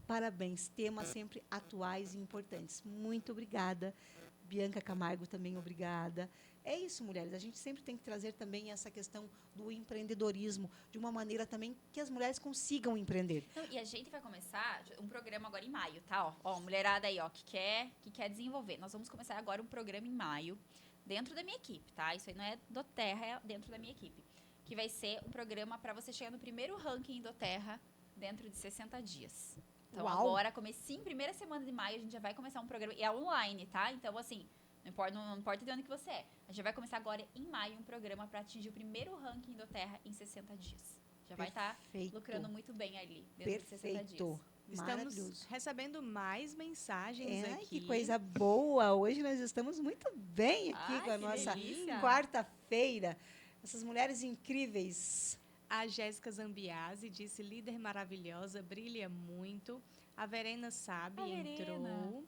Parabéns, temas sempre atuais e importantes. Muito obrigada. Bianca Camargo, também obrigada. É isso, mulheres. A gente sempre tem que trazer também essa questão do empreendedorismo, de uma maneira também que as mulheres consigam empreender. Então, e a gente vai começar um programa agora em maio, tá? Ó, mulherada aí, ó, que quer desenvolver. Nós vamos começar agora um programa em maio, dentro da minha equipe, tá? Isso aí não é do Terra, é dentro da minha equipe. Que vai ser um programa para você chegar no primeiro ranking do Terra dentro de 60 dias. Então, Uau. agora, comecinho, primeira semana de maio, a gente já vai começar um programa. E é online, tá? Então, assim, não importa de onde que você é. A gente vai começar agora, em maio, um programa para atingir o primeiro ranking do Terra em 60 dias. Já vai estar lucrando muito bem ali, dentro de 60 dias. Estamos recebendo mais mensagens aqui. Que coisa boa! Hoje nós estamos muito bem aqui com a nossa quarta-feira. Essas mulheres incríveis. A Jéssica Zambiasi disse, líder maravilhosa, brilha muito. A Verena Sabe entrou.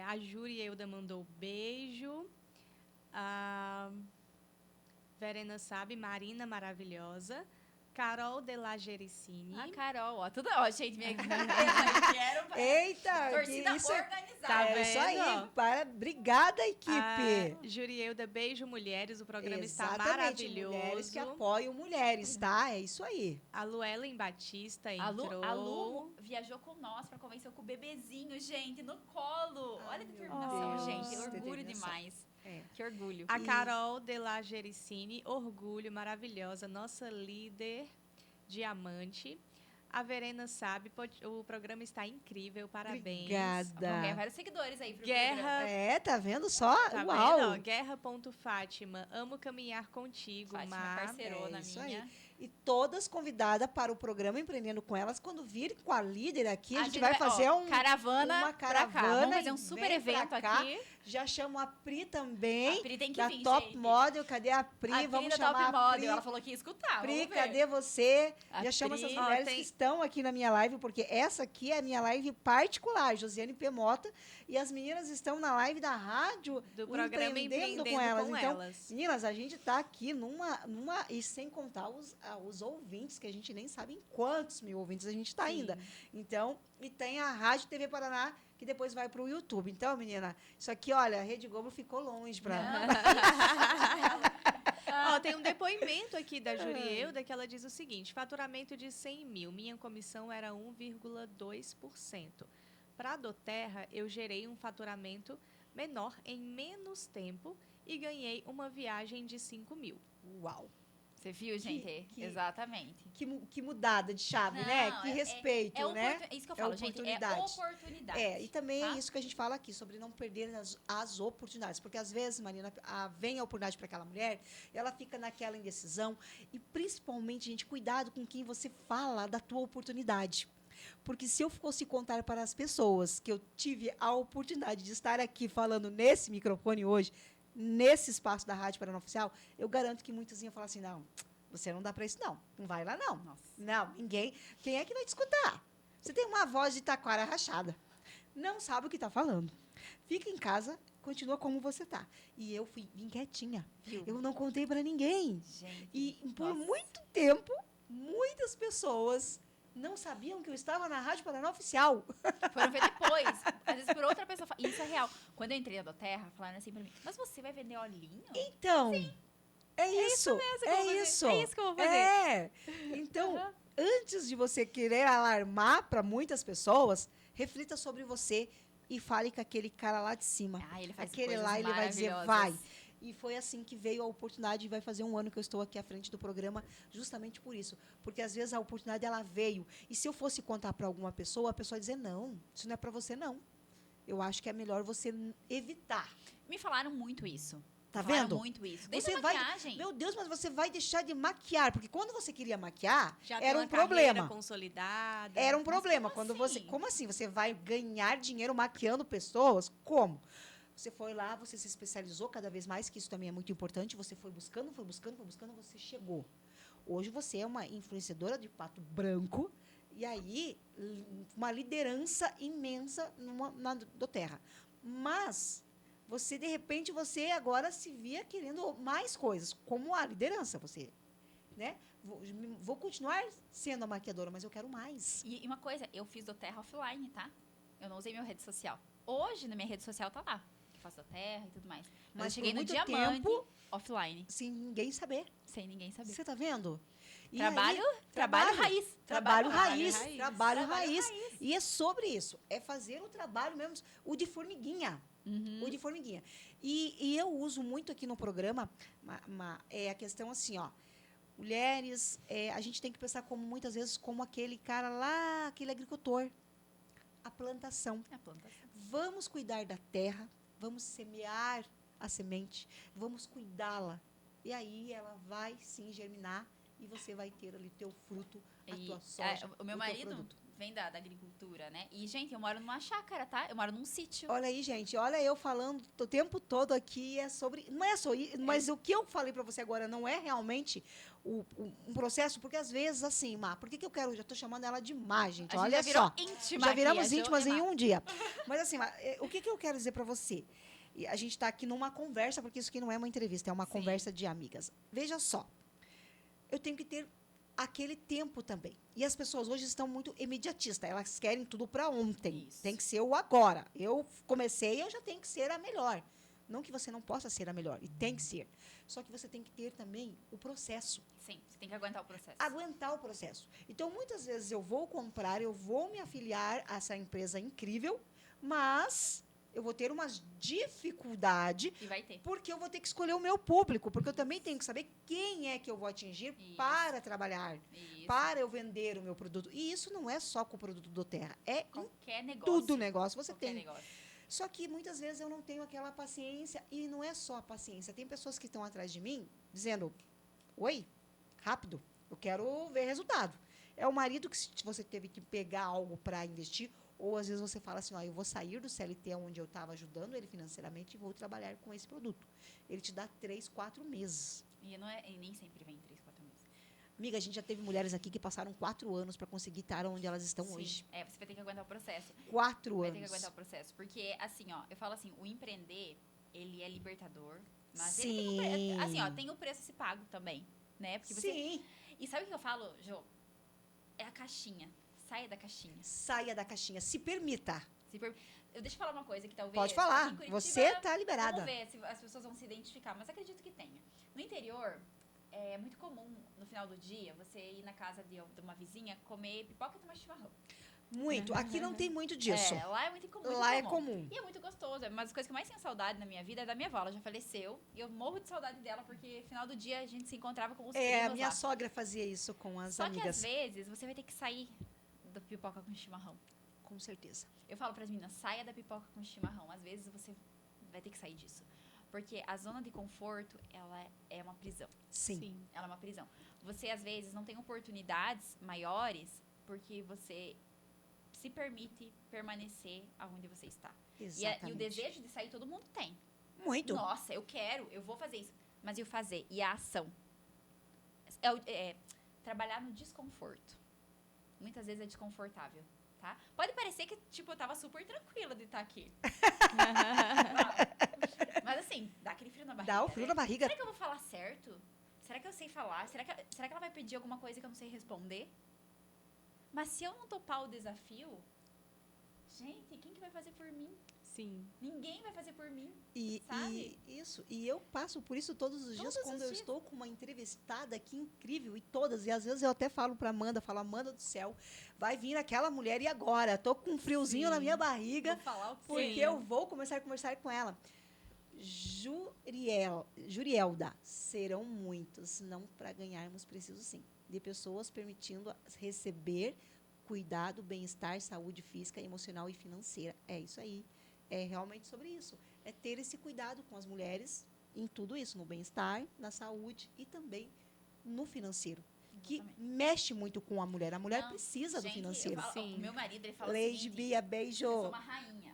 A Júri Euda mandou beijo. A Verena Sabe, Marina maravilhosa. Carol de la Gericini. Carol, ó. Tudo, gente, minha Eita, torcida organizada. Tá vendo? Isso aí. Obrigada, equipe. Jurieuda, beijo, mulheres. O programa Exatamente, está maravilhoso. Mulheres que apoiam mulheres, tá? É isso aí. A Luellen Batista entrou. A Lu viajou com nós para convencer com o bebezinho, gente, no colo. Olha a determinação, gente. Orgulho demais. Que orgulho. A Carol de la Gericini, orgulho, maravilhosa, nossa líder diamante. A Verena Sabe, o programa está incrível, parabéns. Obrigada. Vamos ganhar vários seguidores aí pro programa. Tá vendo só? Tá Uau. vendo? Guerra.Fátima, amo caminhar contigo, Fátima, Mar. parceirona isso minha. Aí. E todas convidadas para o programa Empreendendo com Elas. Quando vir com a líder aqui, a gente vai vai fazer ó, uma caravana pra cá. Vamos fazer um e super vem pra evento cá. aqui. Já chamo a Pri também, A Pri tem que da vir, Top gente. Model. Cadê a Pri? A Pri Vamos da chamar Top a Model. Pri. Ela falou que ia escutar. Pri, vamos ver. cadê você? A Já chama Pri. essas Ó, mulheres tem- que estão aqui na minha live, porque essa aqui é a minha live particular, Josiane P. Mota, e as meninas estão na live da rádio Do o programa Empreendendo com Elas. Então, Elas. meninas, a gente está aqui e sem contar os ouvintes, que a gente nem sabe em quantos mil ouvintes a gente está ainda. Então, e tem a Rádio TV Paraná, que depois vai para o YouTube. Então, menina, isso aqui, olha, a Rede Globo ficou longe para... Ó, tem um depoimento aqui da Jurieuda que ela diz o seguinte: faturamento de 100 mil, minha comissão era 1,2%. Para a Doterra, eu gerei um faturamento menor em menos tempo e ganhei uma viagem de 5 mil. Uau! Você viu, gente? que- Exatamente. Que mudada de chave, né? Não, Que respeito, né? É isso que eu É falo, gente. É oportunidade. oportunidade. E também tá? é isso que a gente fala aqui, sobre não perder as oportunidades. Porque, às vezes, Marina, vem a oportunidade para aquela mulher, ela fica naquela indecisão. E, principalmente, gente, cuidado com quem você fala da tua oportunidade. Porque se eu fosse contar para as pessoas que eu tive a oportunidade de estar aqui falando nesse microfone hoje, nesse espaço da Rádio Paraná Oficial, eu garanto que muitas iam falar assim, não, você não dá para isso, não. Não vai lá, não. Nossa. Não, ninguém. Quem é que vai te escutar? Você tem uma voz de taquara rachada. Não sabe o que está falando. Fica em casa, continua como você está. E eu vim quietinha. Viu? Eu não contei para ninguém. Gente. E por Nossa. muito tempo, muitas pessoas não sabiam que eu estava na Rádio Paraná Oficial. Foram ver depois. Às vezes por outra pessoa. E isso é real. Quando eu entrei na Doterra, falaram assim pra mim, mas você vai vender olhinho? Então, é isso. que eu vou fazer. isso. É isso que eu vou fazer. É. Então, Aham. antes de você querer alarmar para muitas pessoas, reflita sobre você e fale com aquele cara lá de cima. Ah, ele faz Aquele coisas lá, ele vai dizer, maravilhosas. vai. E foi assim que veio a oportunidade, e vai fazer um ano que eu estou aqui à frente do programa, justamente por isso. Porque, às vezes, a oportunidade, ela veio. E se eu fosse contar para alguma pessoa, a pessoa ia dizer, não, isso não é para você, não. Eu acho que é melhor você evitar. Me falaram muito isso. Tá Falaram vendo? muito isso. Desde Você a vai- maquiagem. Meu Deus, mas você vai deixar de maquiar. Porque quando você queria maquiar, Já tem era uma um carreira problema. consolidada. Era um problema. como Quando assim? você. Como assim? Você vai ganhar dinheiro maquiando pessoas? Como? Você foi lá, você se especializou cada vez mais, que isso também é muito importante. Você foi buscando, você chegou. Hoje você é uma influenciadora de Pato Branco. E aí, uma liderança imensa na Doterra. Mas, você, de repente, você agora se via querendo mais coisas, como a liderança. Você, né? Vou continuar sendo a maquiadora, mas eu quero mais. E uma coisa, eu fiz Doterra offline, tá? Eu não usei minha rede social. Hoje, na minha rede social, tá lá. Que eu faço Doterra e tudo mais. Mas eu cheguei por no muito diamante tempo, offline, sem ninguém saber. sem ninguém saber. Você tá vendo? E Trabalho, aí, trabalho raiz. Trabalho raiz. raiz. Trabalho Trabalho raiz. E é sobre isso. É fazer o trabalho mesmo, o de formiguinha. Uhum. O de formiguinha. E eu uso muito aqui no programa a questão assim, ó. Mulheres, a gente tem que pensar como muitas vezes como aquele cara lá, aquele agricultor. A plantação. É a plantação. Vamos cuidar da terra, vamos semear a semente, vamos cuidá-la. E aí ela vai sim germinar e você vai ter ali o teu fruto, a E, tua soja, o meu teu marido produto. vem da agricultura, né? E, gente, eu moro numa chácara, tá? Eu moro num sítio. Olha aí, gente, olha eu falando o tempo todo aqui é sobre, não é só isso, mas o que eu falei para você agora não é realmente um processo, porque às vezes assim, por que eu quero, já estou chamando ela de Má, gente, A gente olha já virou só. íntima Já aqui, viramos a Jo íntimas é em Má. um dia. Mas assim, o que eu quero dizer para você? E a gente está aqui numa conversa, porque isso aqui não é uma entrevista, é uma Sim. conversa de amigas. Veja só, eu tenho que ter aquele tempo também. E as pessoas hoje estão muito imediatistas, elas querem tudo para ontem. Isso. Tem que ser o agora. Eu comecei, eu já tenho que ser a melhor. Não que você não possa ser a melhor, e tem que ser. Só que você tem que ter também o processo. Sim, você tem que aguentar o processo. Aguentar o processo. Então, muitas vezes eu vou comprar, eu vou me afiliar a essa empresa incrível, mas eu vou ter umas dificuldades E vai ter. porque eu vou ter que escolher o meu público, porque eu também tenho que saber quem é que eu vou atingir Isso. para trabalhar, Isso. para eu vender o meu produto. E isso não é só com o produto do Terra, é em Qualquer negócio. tudo negócio você Qualquer tem. negócio. Só que muitas vezes eu não tenho aquela paciência, e não é só a paciência. Tem pessoas que estão atrás de mim dizendo: oi, rápido, Eu quero ver resultado. É o marido que, se você teve que pegar algo para investir, ou às vezes você fala assim, ó, eu vou sair do CLT onde eu estava ajudando ele financeiramente e vou trabalhar com esse produto. Ele te dá 3, 4 meses. E, não é, e nem sempre vem 3, 4 meses. Amiga, a gente já teve mulheres aqui que passaram 4 anos para conseguir estar onde elas estão Sim. hoje. Você vai ter que aguentar o processo. 4 Vai anos. ter que aguentar o processo. Porque, assim, ó, eu falo assim, o empreender, ele é libertador. Mas Sim. ele tem um preço, assim, ó, tem o preço a se pago também, né? Porque você... Sim. E sabe o que eu falo, Jô? É a caixinha. Saia da caixinha. Saia da caixinha. Se permita. Eu deixa eu falar uma coisa que talvez... Pode falar. aqui em Curitiba, Você está liberada. Vamos ver se as pessoas vão se identificar, mas acredito que tenha. No interior, é muito comum, no final do dia, você ir na casa de uma vizinha, comer pipoca e tomar chimarrão. Muito. Aqui não tem muito disso. Lá é muito comum. Lá é comum. E é muito gostoso. Uma das coisas que eu mais tenho saudade na minha vida é da minha avó. Ela já faleceu. E eu morro de saudade dela, porque no final do dia a gente se encontrava com os primos É, a minha lá. sogra fazia isso com as Só amigas. que às vezes você vai ter que sair da pipoca com chimarrão. Com certeza. Eu falo para as meninas, saia da pipoca com chimarrão. Às vezes você vai ter que sair disso. Porque a zona de conforto, ela é uma prisão. Sim. Ela é uma prisão. Você, às vezes, não tem oportunidades maiores porque você se permite permanecer aonde você está. Exatamente. E o desejo de sair todo mundo tem. Muito. Nossa, eu quero, eu vou fazer isso. Mas e o fazer? E a ação? Trabalhar no desconforto. Muitas vezes é desconfortável, tá? Pode parecer que, tipo, eu tava super tranquila de estar aqui. Mas assim, dá aquele frio na barriga. Dá o frio na barriga. Será que eu vou falar certo? Será que eu sei falar? Será que ela vai pedir alguma coisa que eu não sei responder? Mas se eu não topar o desafio, gente, quem que vai fazer por mim? Sim. Ninguém vai fazer por mim. E isso. E eu passo por isso todos os dias Todos quando os eu dias. estou com uma entrevistada aqui incrível. E todas. E às vezes eu até falo para Amanda, Amanda do céu, vai vir aquela mulher e agora? Tô com um friozinho Sim. na minha barriga. Vou falar o quê? Porque eu vou começar a conversar com ela. Jurielda, serão muitos, não para ganharmos, preciso sim, de pessoas permitindo receber cuidado, bem-estar, saúde física, emocional e financeira. É isso aí. É realmente sobre isso. É ter esse cuidado com as mulheres em tudo isso, no bem-estar, na saúde e também no financeiro. Que Exatamente. mexe muito com a mulher. A mulher Não, precisa do gente, financeiro. eu falo, Sim. o meu marido, ele fala o Lady seguinte, Bia, eu beijo. sou uma rainha.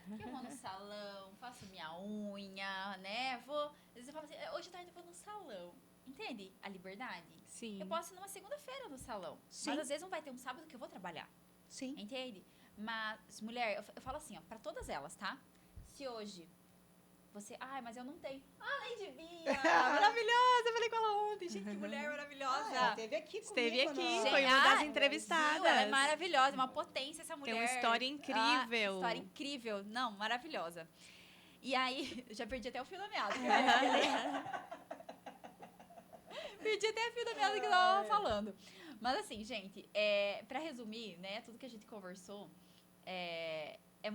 Eu vou no salão, faço minha unha, né? Às vezes eu falo assim, hoje à tarde eu vou no salão. Entende? A liberdade. Sim. Eu posso ir numa segunda-feira no salão. Sim. Mas às vezes não vai ter um sábado que eu vou trabalhar. Sim. Entende? Mas, mulher, eu falo assim, ó, pra todas elas, tá? Se hoje você... Ai, mas eu não tenho. Ah, Lady Bia! Maravilhosa! Eu falei com ela ontem. Gente, que mulher maravilhosa! Ela esteve aqui comigo. Esteve aqui, no- foi uma das viu? entrevistadas. Ela é maravilhosa, uma potência essa mulher. Tem uma história incrível. História incrível. Não, maravilhosa. E aí, eu já perdi até o fio da meada. Perdi até o fio da meada que eu tava falando. Mas assim, gente, pra resumir, né, tudo que a gente conversou, é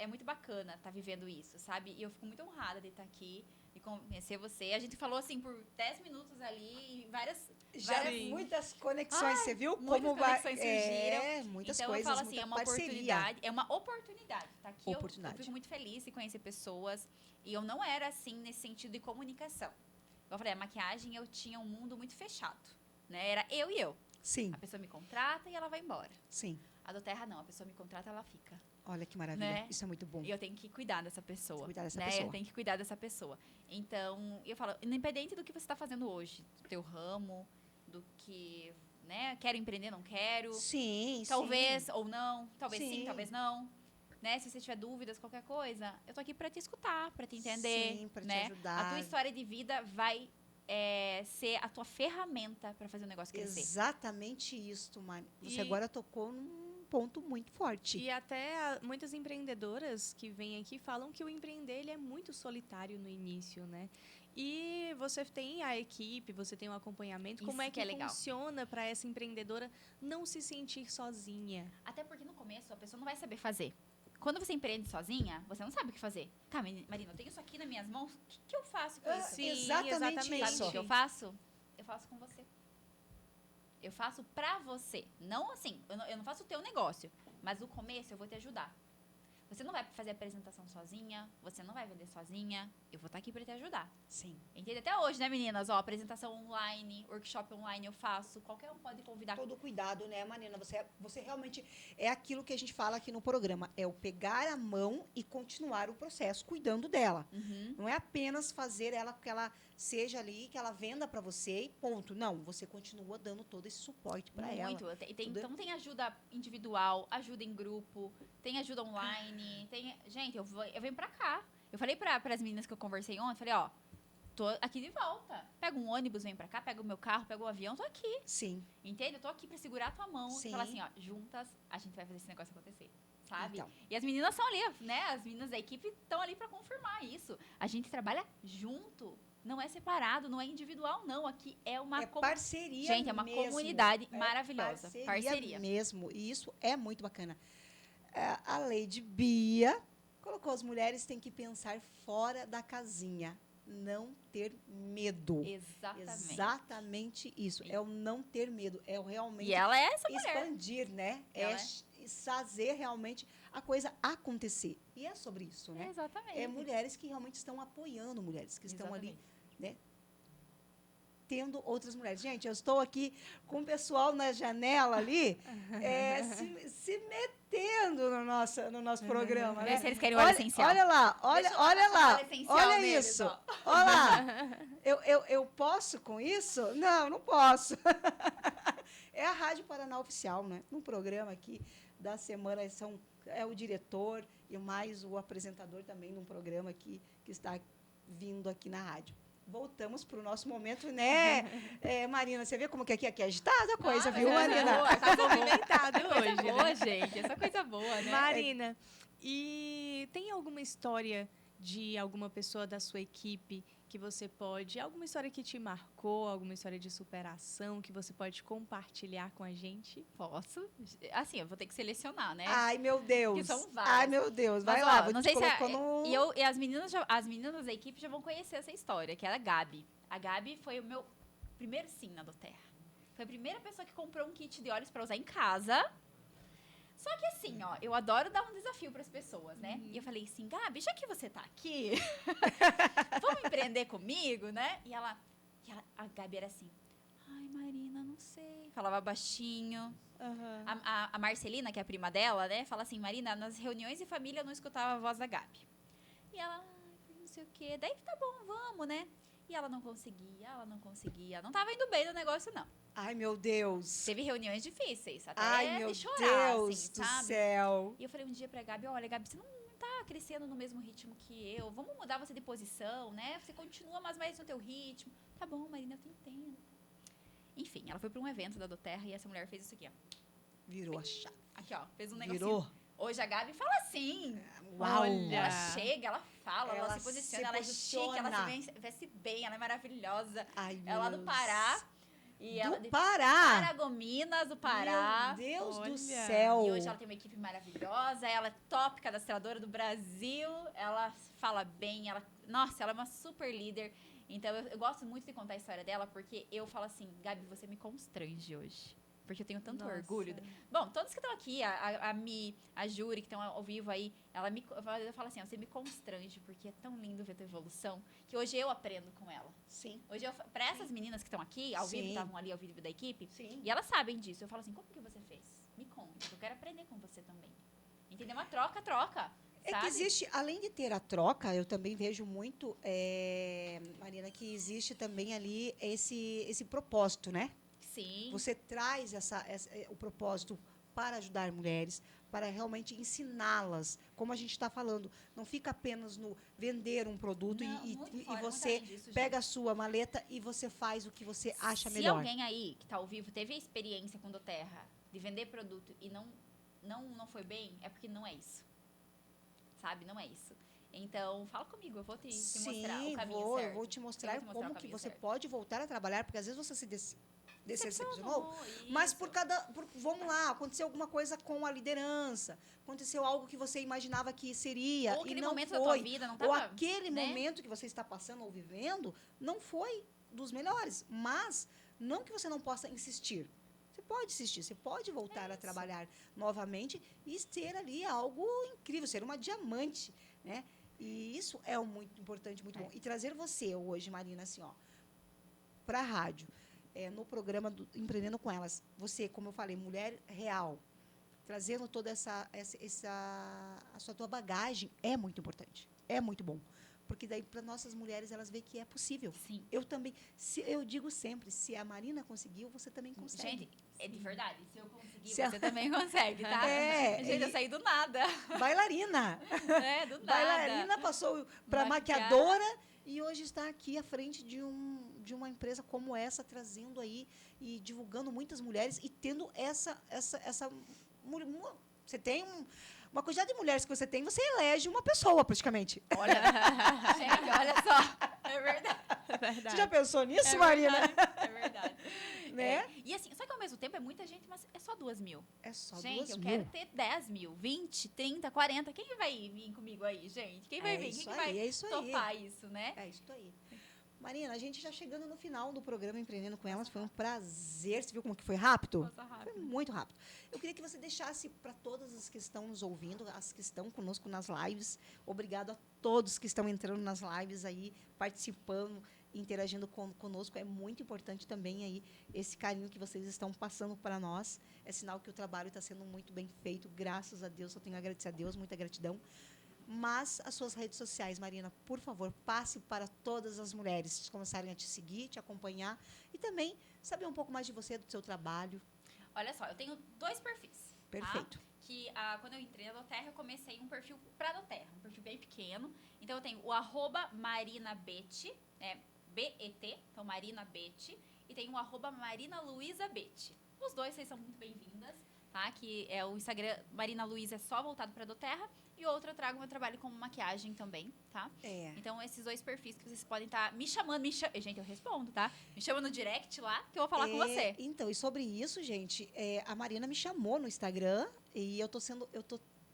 muito bacana estar vivendo isso, sabe? E eu fico muito honrada de estar aqui e conhecer você. A gente falou assim por 10 minutos ali e várias Muitas conexões, você viu? muitas Como vai. conexões surgiram. Muitas Então coisas, eu falo assim, muita é uma parceria. oportunidade, tá aqui. Eu Oportunidade. fico muito feliz de conhecer pessoas e eu não era assim nesse sentido de comunicação. Eu falei, a maquiagem eu tinha um mundo muito fechado, né? Era eu e eu. Sim, A pessoa me contrata e ela vai embora. sim. A do Terra não, a pessoa me contrata, ela fica. Olha que maravilha. Né? Isso é muito bom. E eu tenho que cuidar dessa pessoa. Cuidar dessa né? pessoa. Eu tenho que cuidar dessa pessoa. Então, eu falo, independente do que você está fazendo hoje, do teu ramo, do que, né? Quero empreender, não quero. Sim, Talvez sim. ou não. Talvez sim, Sim. talvez não. Né? Se você tiver dúvidas, qualquer coisa, eu tô aqui para te escutar, para te entender. Sim, pra te né? ajudar. A tua história de vida vai ser a tua ferramenta para fazer o negócio crescer. Exatamente isso, Mari. Você E- agora tocou num ponto muito forte. E até muitas empreendedoras que vêm aqui falam que o empreender ele é muito solitário no início, né? E você tem a equipe, você tem o acompanhamento. Como Isso é que é legal. funciona para essa empreendedora não se sentir sozinha? Até porque no começo a pessoa não vai saber fazer. Quando você empreende sozinha, você não sabe o que fazer. Tá, Marina, eu tenho isso aqui nas minhas mãos. O que eu faço com isso? Sim, exatamente exatamente. Sabe o que eu faço? Eu faço com você. Eu faço pra você. Não assim, eu não faço o teu negócio. Mas no começo eu vou te ajudar. Você não vai fazer apresentação sozinha, você não vai vender sozinha, eu vou estar aqui para te ajudar. Sim. Entende? Até hoje, né, meninas? Ó, apresentação online, workshop online eu faço, qualquer um pode convidar. Todo cuidado, né, Marina? Você realmente é aquilo que a gente fala aqui no programa, é o pegar a mão e continuar o processo cuidando dela. Uhum. Não é apenas fazer ela que ela seja ali, que ela venda para você e ponto. Não, você continua dando todo esse suporte para ela. Muito. Então tem ajuda individual, ajuda em grupo, tem ajuda online, Gente, eu venho pra cá. Eu falei para as meninas que eu conversei ontem, falei, ó, tô aqui de volta. Pega um ônibus, vem pra cá, pega o meu carro, pega o avião, tô aqui. Sim. Entende? Eu tô aqui pra segurar a tua mão Sim. e falar assim, ó, juntas a gente vai fazer esse negócio acontecer. Sabe? Então. E as meninas são ali, né? As meninas da equipe estão ali pra confirmar isso. A gente trabalha junto. Não é separado, não é individual, não. Aqui é uma parceria. Gente, é uma mesmo. comunidade maravilhosa. Parceria mesmo. E isso é muito bacana. A Lady Bia colocou: as mulheres têm que pensar fora da casinha. Não ter medo. Exatamente. Exatamente isso. É o não ter medo. É o realmente. E ela é essa mulher. Expandir, né? Fazer realmente a coisa acontecer. E é sobre isso, né? Exatamente. É mulheres que realmente estão apoiando mulheres, que estão ali, né? Tendo outras mulheres. Gente, eu estou aqui com o pessoal na janela ali, se metendo no nosso programa, né? Vê se eles querem o óleo essencial. Olha lá, olha lá, olha neles, isso. ó. Olha lá. Eu posso com isso? Não posso. É a Rádio Paraná Oficial, né? Um programa aqui da semana, é o diretor e mais o apresentador também de um programa aqui que está vindo aqui na rádio. Voltamos para o nosso momento, né, Marina? Você vê como que aqui é agitada a coisa, viu, Marina? Boa, tá movimentado hoje, boa, né? gente. Essa coisa boa, né? Marina, e tem alguma história de alguma pessoa da sua equipe que você pode... Alguma história que te marcou, alguma história de superação que você pode compartilhar com a gente? Posso? Assim, eu vou ter que selecionar, né? Ai, meu Deus. Que são várias. Ai, meu Deus. Vai Mas, lá, ó, vou não te sei se colocando... e as meninas da equipe já vão conhecer essa história, que era a Gabi. A Gabi foi o meu primeiro sim na doTERRA. Foi a primeira pessoa que comprou um kit de óleos para usar em casa. Só que assim, ó, eu adoro dar um desafio para as pessoas, né? E eu falei assim, Gabi, já que você tá aqui, vamos empreender comigo, né? E a Gabi era assim, ai, Marina, não sei. Falava baixinho. Uhum. A Marcelina, que é a prima dela, né? Fala assim, Marina, nas reuniões de família eu não escutava a voz da Gabi. E ela, não sei o quê. Daí tá bom, vamos, né? E ela não conseguia. Não tava indo bem no negócio, não. Ai, meu Deus. Teve reuniões difíceis, até Ai, meu de chorar, Deus assim, do sabe? céu. E eu falei um dia pra Gabi, olha, Gabi, você não tá crescendo no mesmo ritmo que eu. Vamos mudar você de posição, né? Você continua mais no teu ritmo. Tá bom, Marina, eu te entendo. Enfim, ela foi pra um evento da doTERRA e essa mulher fez isso aqui, ó. Virou a chave. Aqui, ó, fez um negocinho. Virou. Hoje a Gabi fala assim. Uau. Olha. Ela chega, ela fala, ela se posiciona, ela é posiciona. chique, ela se veste bem, ela é maravilhosa. Ai, Ela é lá do Pará. E ela do Pará. Paragominas, do Pará. Meu Deus Olha. do céu. E hoje ela tem uma equipe maravilhosa, ela é top cadastradora do Brasil, ela fala bem, nossa, ela é uma super líder. Então, eu gosto muito de contar a história dela, porque eu falo assim, Gabi, você me constrange hoje. Porque eu tenho tanto Nossa. orgulho. Bom, todos que estão aqui, a Mi, a Júri, que estão ao vivo aí, eu falo assim, ó, você me constrange, porque é tão lindo ver tua evolução, que hoje eu aprendo com ela. Sim. Hoje, para essas meninas que estão aqui, ao vivo, Sim. estavam ali ao vivo da equipe, Sim. e elas sabem disso. Eu falo assim, como que você fez? Me conta, eu quero aprender com você também. Entendeu? Uma troca. É sabe? que existe, além de ter a troca, eu também vejo muito, Marina, que existe também ali esse propósito, né? Sim. Você traz o propósito para ajudar mulheres, para realmente ensiná-las, como a gente está falando. Não fica apenas no vender um produto e você pega a sua maleta e você faz o que você acha melhor. Se alguém aí que está ao vivo teve a experiência com doTERRA de vender produto e não foi bem, é porque não é isso. Sabe? Não é isso. Então, fala comigo, eu vou te mostrar o caminho certo. Eu vou te mostrar como que você pode voltar a trabalhar, porque às vezes você se decepcionou, mas vamos lá, aconteceu alguma coisa com a liderança, aconteceu algo que você imaginava que seria ou aquele e não momento foi, da tua vida não tava, ou aquele né? momento que você está passando ou vivendo não foi dos melhores, mas não que você não possa insistir, Você pode assistir, você pode voltar a isso. trabalhar novamente e ter ali algo incrível, ser uma diamante, né? E isso é muito importante, muito bom. E trazer você hoje, Marina, assim, ó, para a rádio, no programa do Empreendendo com Elas, você, como eu falei, mulher real, trazendo toda a sua tua bagagem, é muito importante. É muito bom. Porque daí, para nossas mulheres, elas veem que é possível. Sim. Eu também, eu digo sempre, se a Marina conseguiu, você também consegue. Gente, é de verdade. Se eu conseguir, Se a- você também consegue, tá? Gente, eu saí do nada. Bailarina. Do nada. Bailarina passou para maquiadora e hoje está aqui à frente de uma empresa como essa, trazendo aí e divulgando muitas mulheres e tendo essa você tem uma quantidade de mulheres que você elege uma pessoa praticamente. Olha, gente, olha só. É verdade. Você já pensou nisso, Marina? É verdade. Né? E assim, só que ao mesmo tempo é muita gente, mas é só 2.000. É só Gente, 2.000. eu quero ter 10.000, 20, 30, 40. Quem vai vir comigo aí, gente? Quem vai vir? Quem que vai topar isso, né? É isso aí. Marina, a gente já chegando no final do programa Empreendendo com Elas, foi um prazer. Você viu como que foi rápido? Nossa, rápido. Foi muito rápido. Eu queria que você deixasse para todas as que estão nos ouvindo, as que estão conosco nas lives. Obrigado a todos que estão entrando nas lives aí, participando, interagindo conosco. É muito importante também aí esse carinho que vocês estão passando para nós. É sinal que o trabalho está sendo muito bem feito. Graças a Deus, eu tenho a agradecer a Deus, muita gratidão. Mas as suas redes sociais, Marina, por favor, passe para todas as mulheres começarem a te seguir, te acompanhar e também saber um pouco mais de você, do seu trabalho. Olha só, eu tenho 2 perfis. Perfeito. Tá? Que quando eu entrei na Doterra, eu comecei um perfil para Doterra, um perfil bem pequeno. Então eu tenho o @marinabete, BET, então Marina Bete, e tem o @marinaluisabete. Os dois vocês são muito bem-vindas, tá? Que é o Instagram Marina Luiza é só voltado para Doterra e outro eu trago meu trabalho como maquiagem também, tá? Então esses 2 perfis que vocês podem estar me chamando, gente, eu respondo, tá? Me chama no direct lá que eu vou falar com você. Então, e sobre isso, gente, a Marina me chamou no Instagram e eu tô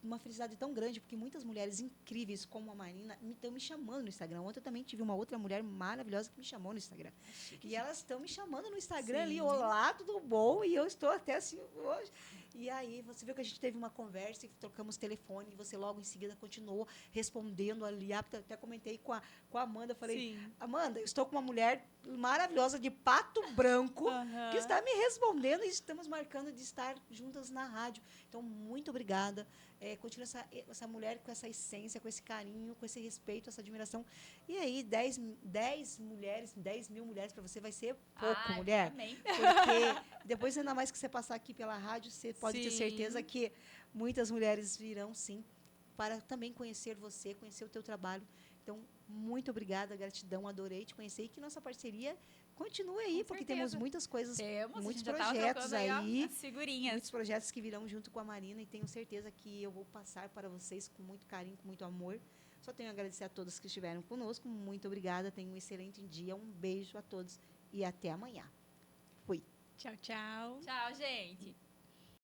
uma felicidade tão grande, porque muitas mulheres incríveis como a Marina estão me chamando no Instagram. Ontem eu também tive uma outra mulher maravilhosa que me chamou no Instagram. E elas estão me chamando no Instagram ali, olá, tudo bom? E eu estou até assim hoje. E aí, você viu que a gente teve uma conversa e trocamos telefone, e você logo em seguida continuou respondendo ali. Até comentei com a Amanda, falei, Amanda, eu estou com uma mulher maravilhosa de Pato Branco, que está me respondendo e estamos marcando de estar juntas na rádio. Então, muito obrigada. Continua essa mulher com essa essência, com esse carinho, com esse respeito, essa admiração. E aí, 10 mulheres, 10.000 mulheres para você vai ser pouco, mulher. Amém. Porque depois, ainda mais que você passar aqui pela rádio, você pode ter certeza que muitas mulheres virão, sim, para também conhecer você, conhecer o teu trabalho. Então, muito obrigada, gratidão, adorei te conhecer e que nossa parceria continue aí, porque temos muitas coisas, muitos projetos aí, as figurinhas. muitos projetos que virão junto com a Marina e tenho certeza que eu vou passar para vocês com muito carinho, com muito amor. Só tenho a agradecer a todos que estiveram conosco. Muito obrigada, tenham um excelente dia, um beijo a todos e até amanhã. Fui. Tchau, tchau. Tchau, gente.